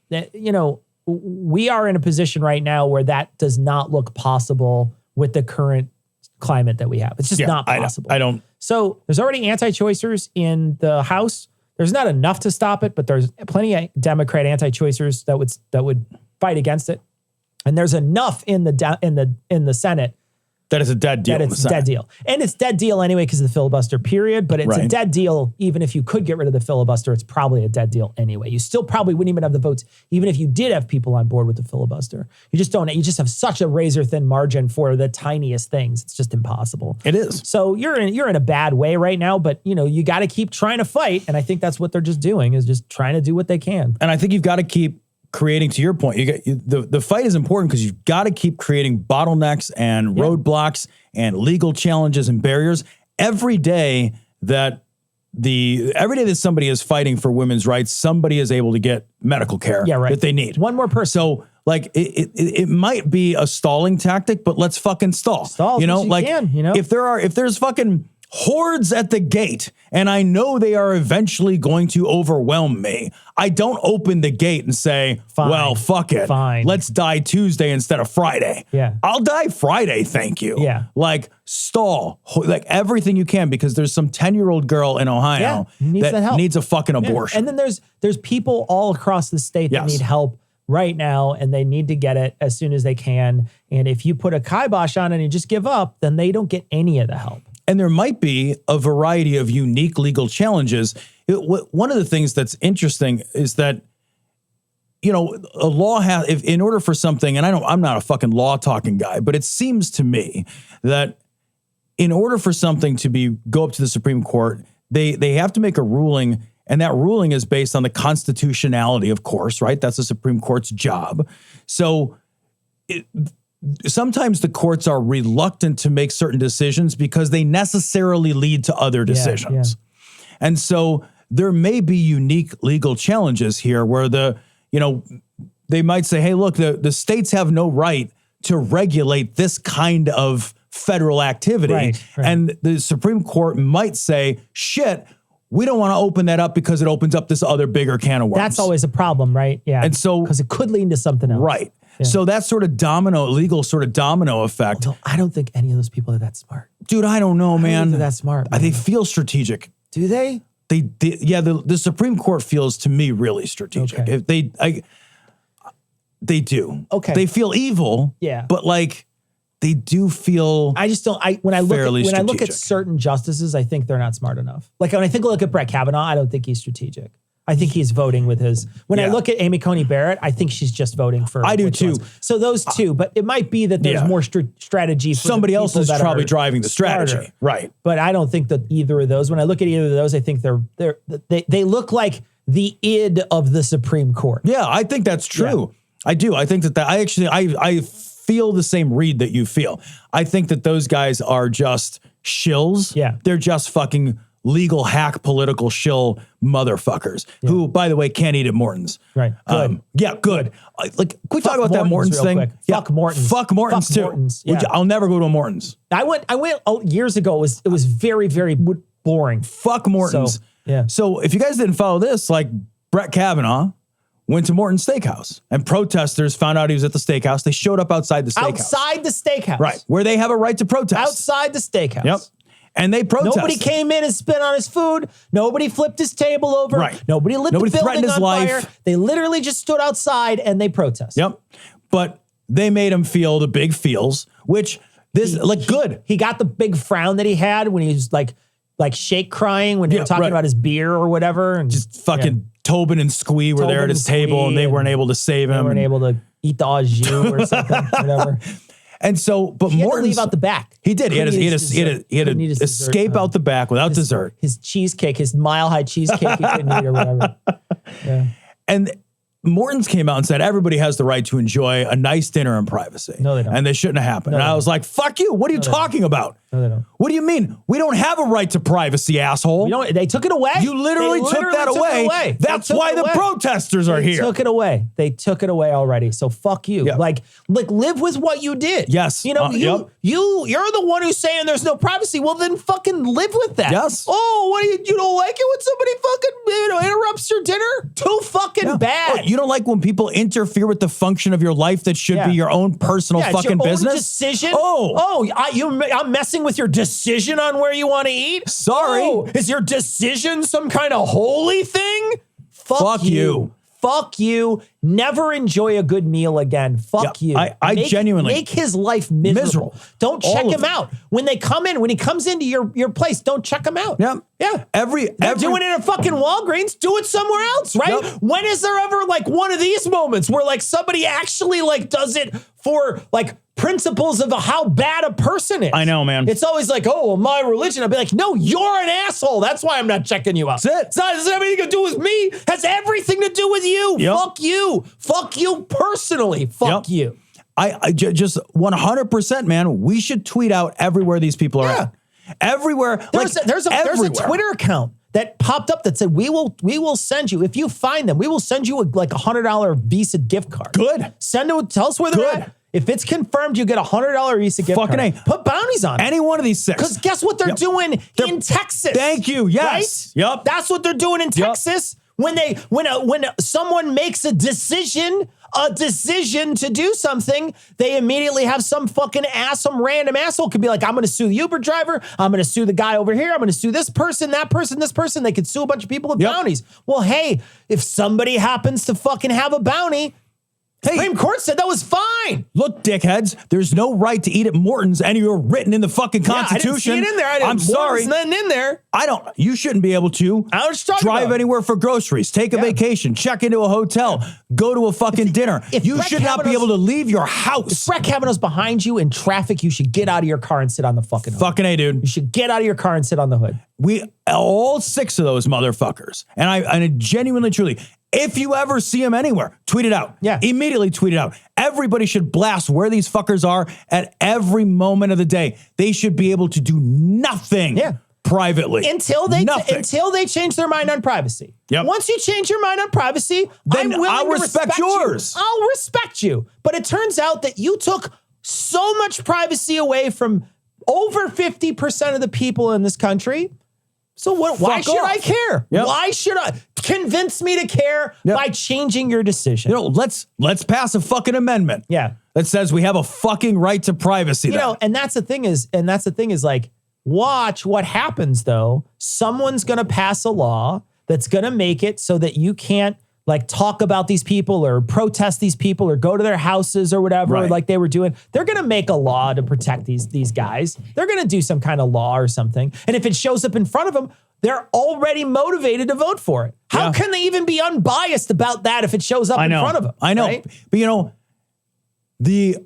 we are in a position right now where that does not look possible with the current climate that we have. It's just not possible. I don't. So there's already anti-choicers in the House. There's not enough to stop it, but there's plenty of Democrat anti-choicers that would fight against it. And there's enough in the Senate that is a dead deal. That it's a dead deal. And it's dead deal anyway because of the filibuster period, but it's a dead deal even if you could get rid of the filibuster, it's probably a dead deal anyway. You still probably wouldn't even have the votes even if you did have people on board with the filibuster. You just don't. You just have such a razor thin margin for the tiniest things. It's just impossible. It is. So you're in a bad way right now, but you got to keep trying to fight, and I think that's what they're just doing is just trying to do what they can. And I think you've got to keep creating, to your point, the fight is important because you've got to keep creating bottlenecks and roadblocks and legal challenges and barriers every day that somebody is fighting for women's rights, somebody is able to get medical care that they need. One more person. So like it might be a stalling tactic, but let's fucking stall. If there's fucking hordes at the gate and I know they are eventually going to overwhelm me, I don't open the gate and say, well, fuck it. Fine. Let's die Tuesday instead of Friday. Yeah. I'll die Friday, thank you. Yeah. Like stall, like everything you can, because there's some 10-year-old girl in Ohio that needs a fucking abortion. And then there's people all across the state that need help right now, and they need to get it as soon as they can. And if you put a kibosh on it and you just give up, then they don't get any of the help. And there might be a variety of unique legal challenges. One of the things that's interesting is that, a law has, if in order for something, and I'm not a fucking law talking guy, but it seems to me that in order for something to go up to the Supreme Court, they have to make a ruling, and that ruling is based on the constitutionality, of course, right? That's the Supreme Court's job. So sometimes the courts are reluctant to make certain decisions because they necessarily lead to other decisions. Yeah. And so there may be unique legal challenges here where they might say, hey, look, the states have no right to regulate this kind of federal activity. Right. And the Supreme Court might say, shit, we don't want to open that up because it opens up this other bigger can of worms. That's always a problem, right? Yeah. And so, because it could lead to something else. Right. Yeah. So that sort of legal domino effect. Although I don't think any of those people are that smart. Dude, I don't know, man. I don't think they're that smart. Man. They feel strategic. Do they? The Supreme Court feels to me really strategic. Okay. If they do. Okay. They feel evil. Yeah. But they do feel. I just don't. When I look at certain justices, I think they're not smart enough. Like when I look at Brett Kavanaugh, I don't think he's strategic. I think he's voting with his. When I look at Amy Coney Barrett, I think she's just voting for. I do too. So those two, but it might be that there's more strategy. For somebody else is probably driving the strategy, smarter. Right? But I don't think that either of those. When I look at either of those, I think they look like the id of the Supreme Court. Yeah, I think that's true. Yeah. I do. I think that I feel the same read that you feel. I think that those guys are just shills. Yeah, they're just fucking legal hack political shill motherfuckers who, by the way, can't eat at Morton's. Right. Good. Good. Can we talk about that Morton's thing? Quick. Yeah. Fuck Morton's. Fuck Morton's too. Morton's. Yeah. I'll never go to a Morton's. I went years ago. It was very, very boring. Fuck Morton's. So if you guys didn't follow this, Brett Kavanaugh went to Morton's Steakhouse and protesters found out he was at the steakhouse. They showed up outside the steakhouse. Outside the steakhouse. Right. Where they have a right to protest. Outside the steakhouse. Yep. And they protested. Nobody came in and spit on his food. Nobody flipped his table over. Right. Nobody lit the building his on life. fire. They literally just stood outside and they protested. Yep. But they made him feel the big feels, which good. He got the big frown that he had when he was like shake crying when they were talking about his beer or whatever. And just fucking Tobin and Squee were there at his table and they weren't able to save him. They weren't able to eat the au jus or something, whatever. And so, but he Morton's had to leave out the back. He did. He had to escape out the back without dessert. His cheesecake, his mile high cheesecake, he couldn't eat or whatever. Yeah. And Morton's came out and said everybody has the right to enjoy a nice dinner in privacy. No, they don't. And they shouldn't have happened. And I was like, fuck you. What are you talking about? No, they don't. What do you mean? We don't have a right to privacy, asshole. They took it away. You literally took that away. That's why the protesters are here. They took it away. They took it away already. So fuck you. Yep. Like live with what you did. Yes. You know, Yep. you're the one who's saying there's no privacy. Well, then fucking live with that. Yes. Oh, what you don't like it when somebody fucking interrupts your dinner? Too fucking bad. Oh, you don't like when people interfere with the function of your life that should be your own personal it's fucking your own business? decision. I'm messing with your decision on where you want to eat. Sorry. Oh, is your decision some kind of holy thing? Fuck you. Fuck you. Never enjoy a good meal again. Fuck you. I genuinely make his life miserable. Don't check him out. When they come in, when he comes into your place, don't check him out. Yep. Yeah. Every doing it at fucking Walgreens, do it somewhere else, right? Yep. When is there ever like one of these moments where like somebody actually like does it for like principles of how bad a person is? I know, man. It's always like, oh, well, my religion. I'd be like, no, you're an asshole. That's why I'm not checking you out. That's it. It's not, it doesn't have anything to do with me. It has everything to do with you. Yep. Fuck you. Fuck you personally. Fuck you. I just 100%, man. We should tweet out everywhere these people are at. Everywhere. There's a Twitter account that popped up that said, we will send you, if you find them, we will send you like $100 Visa gift card. Good. Send it, tell us where they're at. If it's confirmed, you get $100 Visa gift card. A. Put bounties on it. Any one of these six. Because guess what they're doing in Texas? Thank you. Yes. Right? Yep. That's what they're doing in Texas. When someone makes a decision to do something, they immediately have some random asshole could be like, I'm going to sue the Uber driver. I'm going to sue the guy over here. I'm going to sue this person, that person, this person. They could sue a bunch of people with bounties. Well, hey, if somebody happens to fucking have a bounty, Supreme Court said that was fine. Look, dickheads, there's no right to eat at Morton's, and you're written in the fucking Constitution. I didn't see it in there. I'm sorry. Nothing in there. You shouldn't be able to drive anywhere for groceries, take a vacation, check into a hotel, go to a fucking dinner. You should not be able to leave your house. If Brett Kavanaugh's behind you in traffic, you should get out of your car and sit on the fucking hood. Fucking A, dude. You should get out of your car and sit on the hood. All six of those motherfuckers, and I genuinely, truly, if you ever see them anywhere, tweet it out. Yeah. Immediately tweet it out. Everybody should blast where these fuckers are at every moment of the day. They should be able to do nothing privately. Until they change their mind on privacy. Yep. Once you change your mind on privacy, then I'm willing I'll to respect yours. I'll respect you. But it turns out that you took so much privacy away from over 50% of the people in this country. So why should I care? Yep. Why should I convince me to care by changing your decision? Let's pass a fucking amendment. Yeah. That says we have a fucking right to privacy. And that's the thing is like, watch what happens though. Someone's going to pass a law that's going to make it so that you can't like talk about these people or protest these people or go to their houses or whatever, like they were doing. They're going to make a law to protect these guys. They're going to do some kind of law or something. And if it shows up in front of them, they're already motivated to vote for it. How can they even be unbiased about that if it shows up in front of them? I know. Right? But the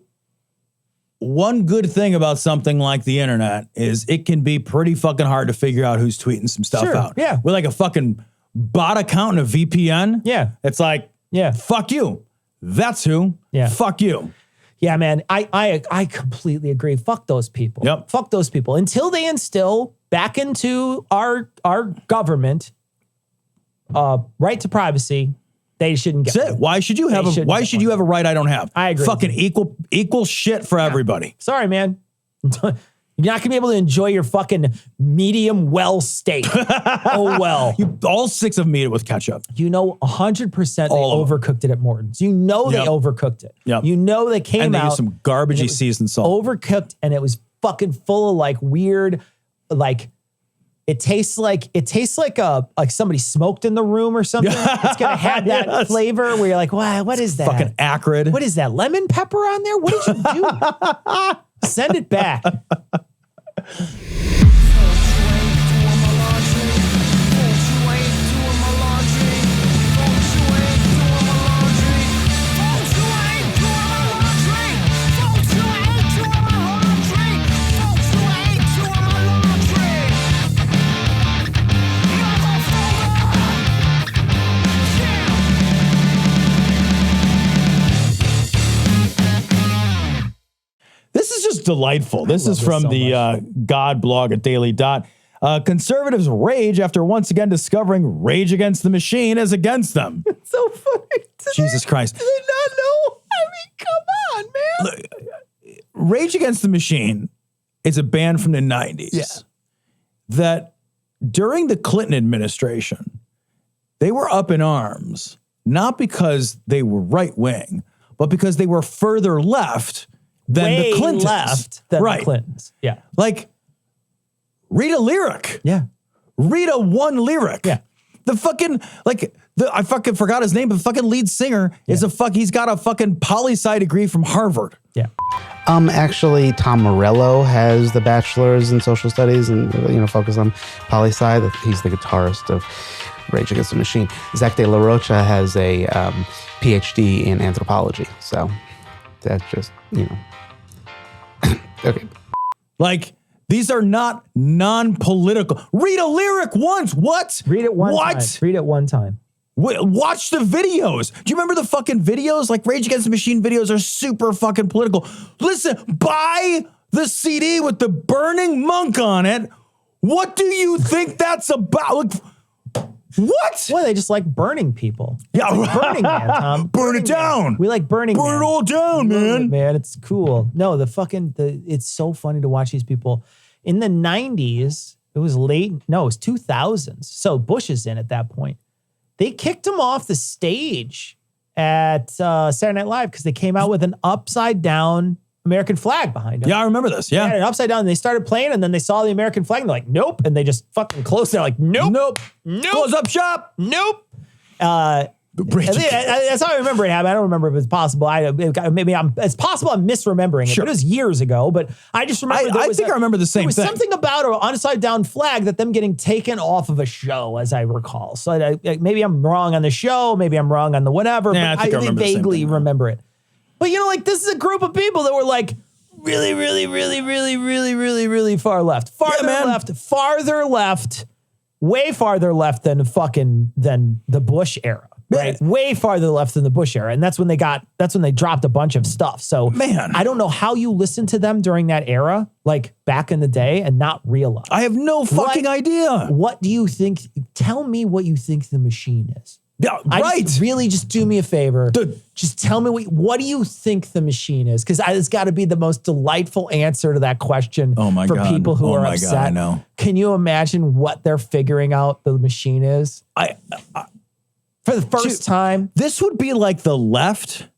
one good thing about something like the internet is it can be pretty fucking hard to figure out who's tweeting some stuff out. Yeah. With like a fucking bot account and a VPN. Yeah. It's like, fuck you. That's who. Yeah. Fuck you. Yeah, man. I completely agree. Fuck those people. Yep. Fuck those people. Until they instill back into our government right to privacy, they shouldn't get it. Why should you have a right I don't have? I agree. Fucking equal shit for everybody. Sorry, man. You're not going to be able to enjoy your fucking medium well steak. Oh, well. All six of them eat it with ketchup. 100% they overcooked it at Morton's. They overcooked it. Yep. They came and they out. used some garbagey seasoned salt. Overcooked, and it was fucking full of like weird, like, it tastes like somebody smoked in the room or something. It's going to have that flavor where you're like, wow, what is that? Fucking acrid. What is that? Lemon pepper on there? What did you do? Send it back. delightful. This is from the God blog at Daily Dot. Conservatives rage after once again discovering Rage Against the Machine is against them. It's so funny. Jesus Christ. Do they not know? I mean, come on, man. Look, Rage Against the Machine is a band from the 90s that during the Clinton administration, they were up in arms, not because they were right wing, but because they were further left than Way the Clintons. left than the Clintons. Yeah. Like, read a lyric. Yeah. Read a one lyric. Yeah. The fucking, like, I fucking forgot his name, but the fucking lead singer is he's got a fucking poli-sci degree from Harvard. Yeah. Actually, Tom Morello has the bachelor's in social studies and, focus on poli-sci. He's the guitarist of Rage Against the Machine. Zach De La Rocha has a PhD in anthropology. So that's just, okay. Like, these are not non-political. Read a lyric once. What? Read it one what? time. Read it one time. Watch the videos. Do you remember the fucking videos? Like Rage Against the Machine videos are super fucking political. Listen, buy the CD with the burning monk on it. What do you think that's about? Like, what? Well, they just like burning people. Yeah, it's like Burning Man, Tom. Burn it down. Man. We like Burning Man. Burn it all down, man. Man, it's cool. No, it's so funny to watch these people. In the 90s, it was 2000s. So Bush is in at that point. They kicked him off the stage at Saturday Night Live because they came out with an upside down American flag behind him. Yeah, I remember this. Yeah. They had it upside down and they started playing and then they saw the American flag and they're like, nope. And they just fucking closed. They're like, nope. Close up shop. Nope. That's how I remember it happening. I don't remember if it's possible. It's possible I'm misremembering it. Sure. But it was years ago. But I just remember. I think I remember the same thing. There was something about an upside down flag that them getting taken off of a show, as I recall. So maybe I'm wrong on the show. Maybe I'm wrong on the whatever. Yeah, but I vaguely remember it. But this is a group of people that were like really, really, really, really, really, really, really far left, farther left, way farther left than the Bush era. Right. Way farther left than the Bush era. And that's when they dropped a bunch of stuff. So man, I don't know how you listened to them during that era, like back in the day, and not realize. I have no fucking idea. What do you think? Tell me what you think the machine is. Yeah, right. Just do me a favor. Just tell me what do you think the machine is? Because it's got to be the most delightful answer to that question for people who are upset. God, I know. Can you imagine what they're figuring out the machine is? For the first time. This would be like the left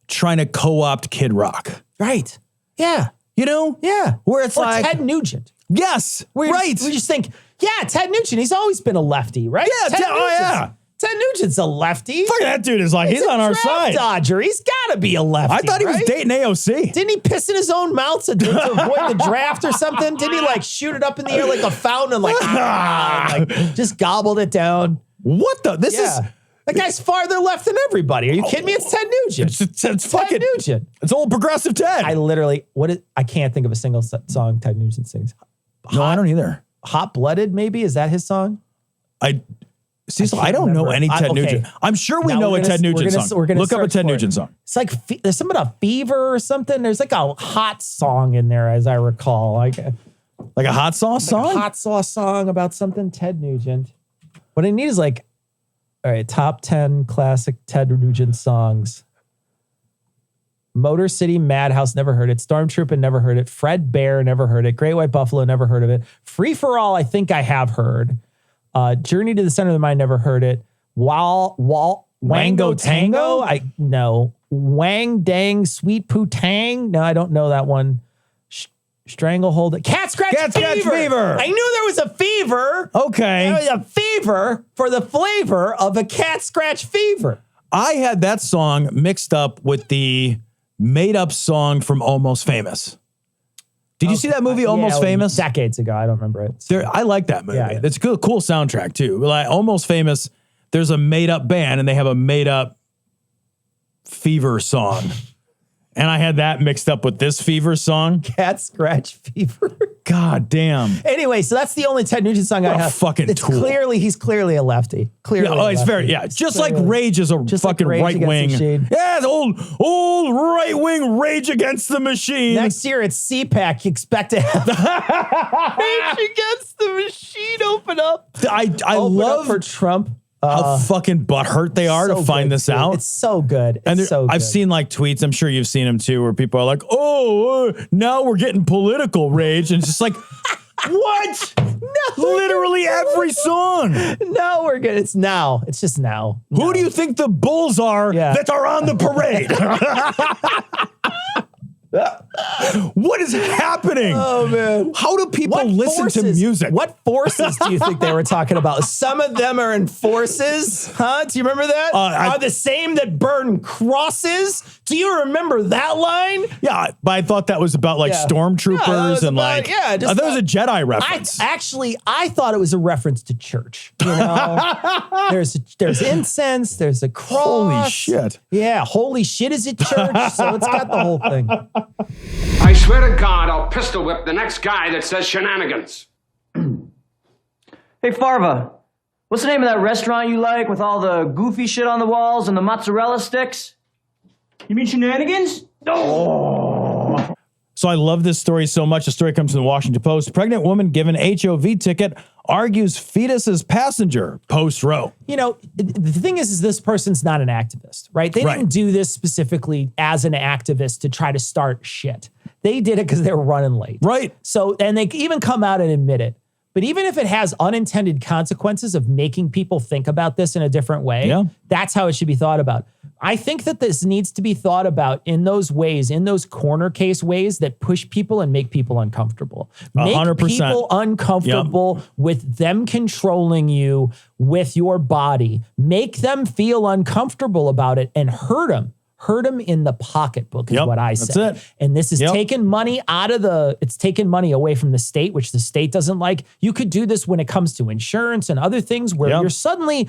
trying to co-opt Kid Rock. Right. Yeah. Yeah. Where it's like Ted Nugent. Yes. We just think, Ted Nugent, he's always been a lefty, right? Yeah. Ted Nugent's a lefty. Fuck, that dude is like, he's on our side. Dodger. He's got to be a lefty. I thought he was dating AOC. Didn't he piss in his own mouth to avoid the draft or something? Didn't he like shoot it up in the air like a fountain and just gobbled it down? What the? This is... That guy's farther left than everybody. Are you kidding me? It's Ted Nugent. It's fucking Ted Nugent. It's old progressive Ted. I can't think of a single song Ted Nugent sings. No, I don't either. Hot Blooded, maybe? Is that his song? Cecil, I don't know any Ted Nugent. I'm sure we know a Ted Nugent song. Look up a Ted Nugent song. It's like there's something about Fever or something. There's like a hot song in there, as I recall. Like a hot sauce song? A hot sauce song about something Ted Nugent. What I need is all right, top 10 classic Ted Nugent songs. Motor City Madhouse, never heard it. Stormtrooper, never heard it. Fred Bear, never heard it. Great White Buffalo, never heard of it. Free for All, I think I have heard. Journey to the Center of the Mind, never heard it. Wango Tango? No. Wang Dang Sweet Poo Tang? No, I don't know that one. Stranglehold. Cat Scratch Fever. I knew there was a fever. Okay. There was a fever for the flavor of a cat scratch fever. I had that song mixed up with the made up song from Almost Famous. Did you see that movie, Almost Famous? Decades ago. I don't remember it. I like that movie. Yeah. It's a cool soundtrack too. Like Almost Famous, there's a made up band and they have a made up fever song. And I had that mixed up with this fever song. Cat Scratch Fever. God damn. Anyway, so that's the only Ted Nugent song I have. Fucking tool. He's clearly a lefty. Clearly, Yeah, it's very, just like Rage is a fucking like right wing. Yeah, the old right wing Rage Against the Machine. Next year it's CPAC. You expect to have Rage Against the Machine open up. I love for Trump. How fucking butthurt they are to find this out. It's so good. I've seen like tweets, I'm sure you've seen them too, where people are like, now we're getting political, Rage. And it's just like, what? No, literally every song. No, we're good. It's now. It's just now. Who do you think the bulls are that are on the parade? What is happening? Oh, man. How do people listen to music? What forces do you think they were talking about? Some of them are in forces. Huh? Do you remember that? Are the same that burn crosses? Do you remember that line? Yeah, but I thought that was about like stormtroopers and like, I thought it was a Jedi reference. I thought it was a reference to church. You know, there's incense, there's a cross. Holy shit. Yeah, holy shit is at church. So it's got the whole thing. I swear to God, I'll pistol whip the next guy that says shenanigans. Hey, Farva, what's the name of that restaurant you like with all the goofy shit on the walls and the mozzarella sticks? You mean Shenanigans? Oh. So I love this story so much. The story comes from the Washington Post. Pregnant woman given HOV ticket argues fetus is passenger post-Roe. You know, the thing is this person's not an activist, right? They didn't do this specifically as an activist to try to start shit. They did it because they were running late. Right. So, and they even come out and admit it. But even if it has unintended consequences of making people think about this in a different way, that's how it should be thought about. I think that this needs to be thought about in those ways, in those corner case ways that push people and make people uncomfortable. Make 100%. people uncomfortable with them controlling you with your body. Make them feel uncomfortable about it and hurt them. Hurt them in the pocketbook is what I said. That's it. And this is taking money out of it's taking money away from the state, which the state doesn't like. You could do this when it comes to insurance and other things where you're suddenly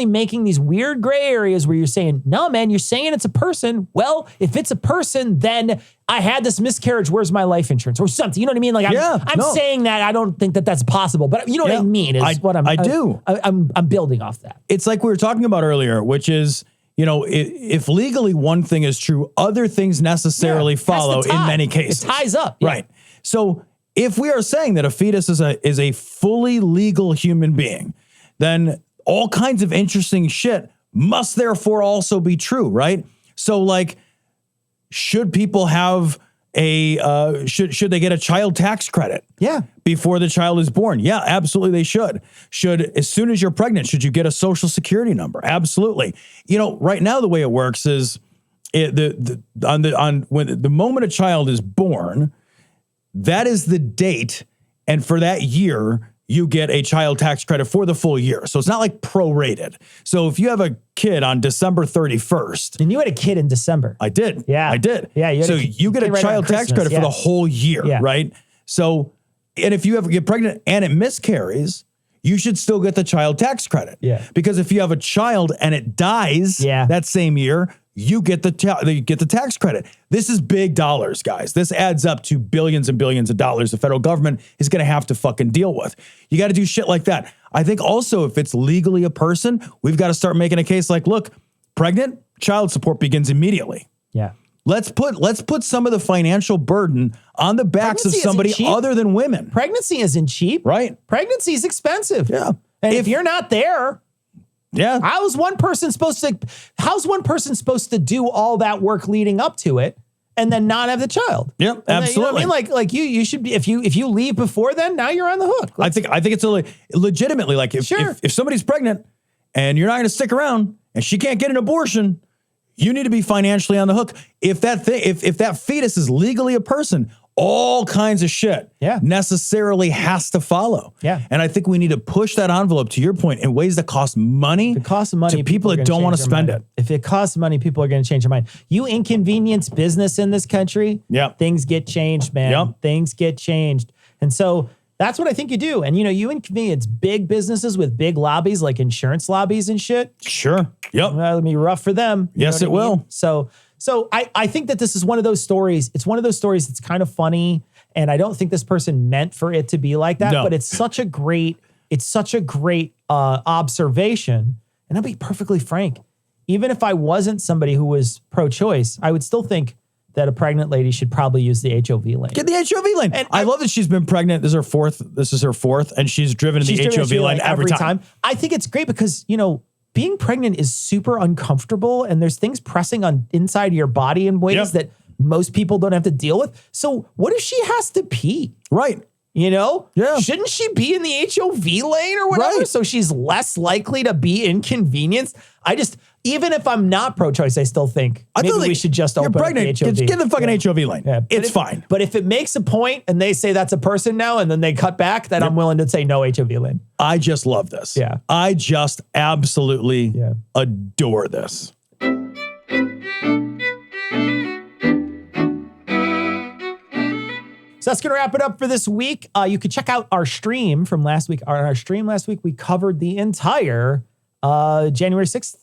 making these weird gray areas where you're saying, no, man, you're saying it's a person. Well, if it's a person, then I had this miscarriage. Where's my life insurance or something? You know what I mean? Like I'm saying that I don't think that that's possible, but you know what I mean is what I'm building off that. It's like we were talking about earlier, which is, you know, if legally one thing is true, other things necessarily follow in many cases. It ties up. Right. So if we are saying that a fetus is a fully legal human being, then all kinds of interesting shit must therefore also be true, right? So like, should people have should they get a child tax credit? Yeah. Before the child is born? Yeah, absolutely they should. As soon as you're pregnant, should you get a social security number? Absolutely. You know, right now the way it works is when the moment a child is born, that is the date, and for that year you get a child tax credit for the full year. So it's not like prorated. So if you have a kid on December 31st. And you had a kid in December. I did. Yeah. I did. Yeah. You get a child tax credit for the whole year, right? So, and if you ever get pregnant and it miscarries, you should still get the child tax credit. Yeah. Because if you have a child and it dies that same year, you get the tax credit. This is big dollars, guys. This adds up to billions and billions of dollars the federal government is going to have to fucking deal with. You got to do shit like that. I think also if it's legally a person, we've got to start making a case like, look, pregnant, child support begins immediately. Yeah. Let's put some of the financial burden on the backs of somebody other than women. Pregnancy isn't cheap. Right. Pregnancy is expensive. Yeah. And if you're not there, how's one person supposed to do all that work leading up to it and then not have the child? Yep, absolutely. You know what I mean? Like you should be, if you leave before then, now you're on the hook. I think it's legitimately like if somebody's pregnant and you're not going to stick around and she can't get an abortion, you need to be financially on the hook. If that fetus is legally a person, all kinds of shit necessarily has to follow. Yeah. And I think we need to push that envelope, to your point, in ways that cost money. If it costs money to people that don't want to spend it. If it costs money, people are going to change their mind. You inconvenience business in this country, things get changed, man. Yep. Things get changed. And so that's what I think you do. And, you know, you inconvenience big businesses with big lobbies like insurance lobbies and shit. Sure. Yep. Well, it'll be rough for them. Yes, it will. So I think that this is one of those stories. It's one of those stories that's kind of funny And I don't think this person meant for it to be like that, but it's such a great observation. And I'll be perfectly frank. Even if I wasn't somebody who was pro-choice, I would still think that a pregnant lady should probably use the HOV lane. Get the HOV lane. And I love that she's been pregnant. This is her fourth, and she's driven the HOV lane every time. I think it's great because, being pregnant is super uncomfortable, and there's things pressing on inside your body in ways that most people don't have to deal with. So what if she has to pee? Right. Yeah. Shouldn't she be in the HOV lane or whatever? Right. So she's less likely to be inconvenienced. Even if I'm not pro-choice, I still think we should just open up the HOV. Get the fucking HOV lane. Yeah. It's fine. But if it makes a point and they say that's a person now and then they cut back, then I'm willing to say no HOV lane. I just love this. Yeah. I just absolutely adore this. So that's going to wrap it up for this week. You can check out our stream from last week. On our stream last week, we covered the entire January 6th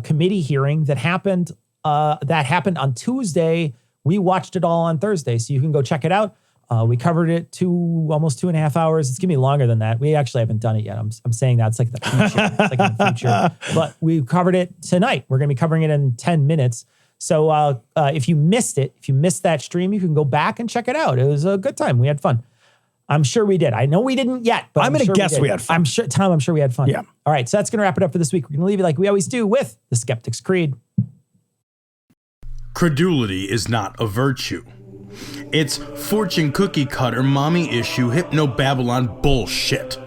committee hearing that happened on Tuesday. We watched it all on Thursday, so you can go check it out. We covered it almost 2.5 hours. It's going to be longer than that. We actually haven't done it yet. I'm saying that it's like the future. It's like in the future. But we covered it tonight. We're going to be covering it in 10 minutes. So if you missed that stream, you can go back and check it out. It was a good time. We had fun. I'm sure we did. I know we didn't yet, but I'm going to guess we had fun. I'm sure we had fun. Yeah. All right. So that's going to wrap it up for this week. We're going to leave you like we always do with the Skeptic's Creed. Credulity is not a virtue. It's fortune cookie cutter, mommy issue, hypno-Babylon bullshit.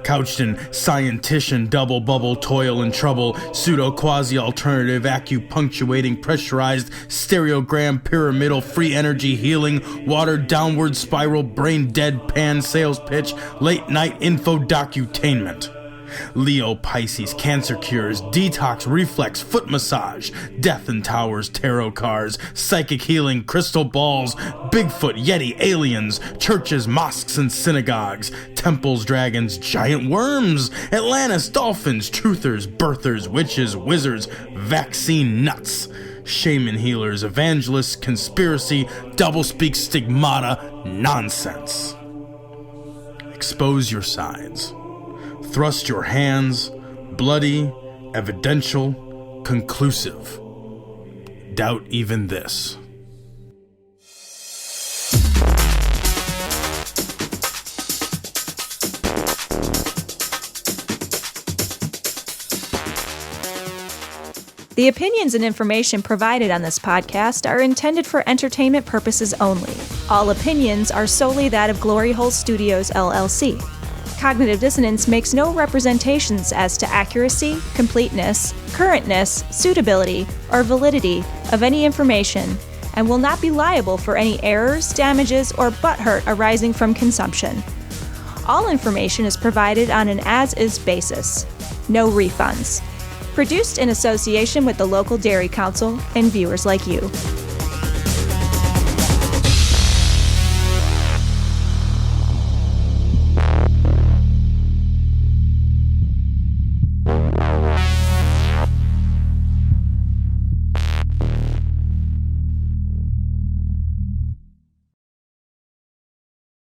Couched in scientician, double bubble, toil and trouble, pseudo quasi alternative, acupunctuating, pressurized, stereogram, pyramidal, free energy healing, watered downward spiral, brain deadpan sales pitch, late night info docutainment. Leo, Pisces, cancer cures, detox, reflex, foot massage, death and towers, tarot cards, psychic healing, crystal balls, Bigfoot, Yeti, aliens, churches, mosques and synagogues, temples, dragons, giant worms, Atlantis, dolphins, truthers, birthers, witches, wizards, vaccine nuts, shaman healers, evangelists, conspiracy, doublespeak, stigmata, nonsense. Expose your sides. Thrust your hands, bloody, evidential, conclusive. Doubt even this. The opinions and information provided on this podcast are intended for entertainment purposes only. All opinions are solely that of Glory Hole Studios, LLC. Cognitive Dissonance makes no representations as to accuracy, completeness, currentness, suitability, or validity of any information, and will not be liable for any errors, damages, or butthurt arising from consumption. All information is provided on an as-is basis. No refunds. Produced in association with the local Dairy Council and viewers like you.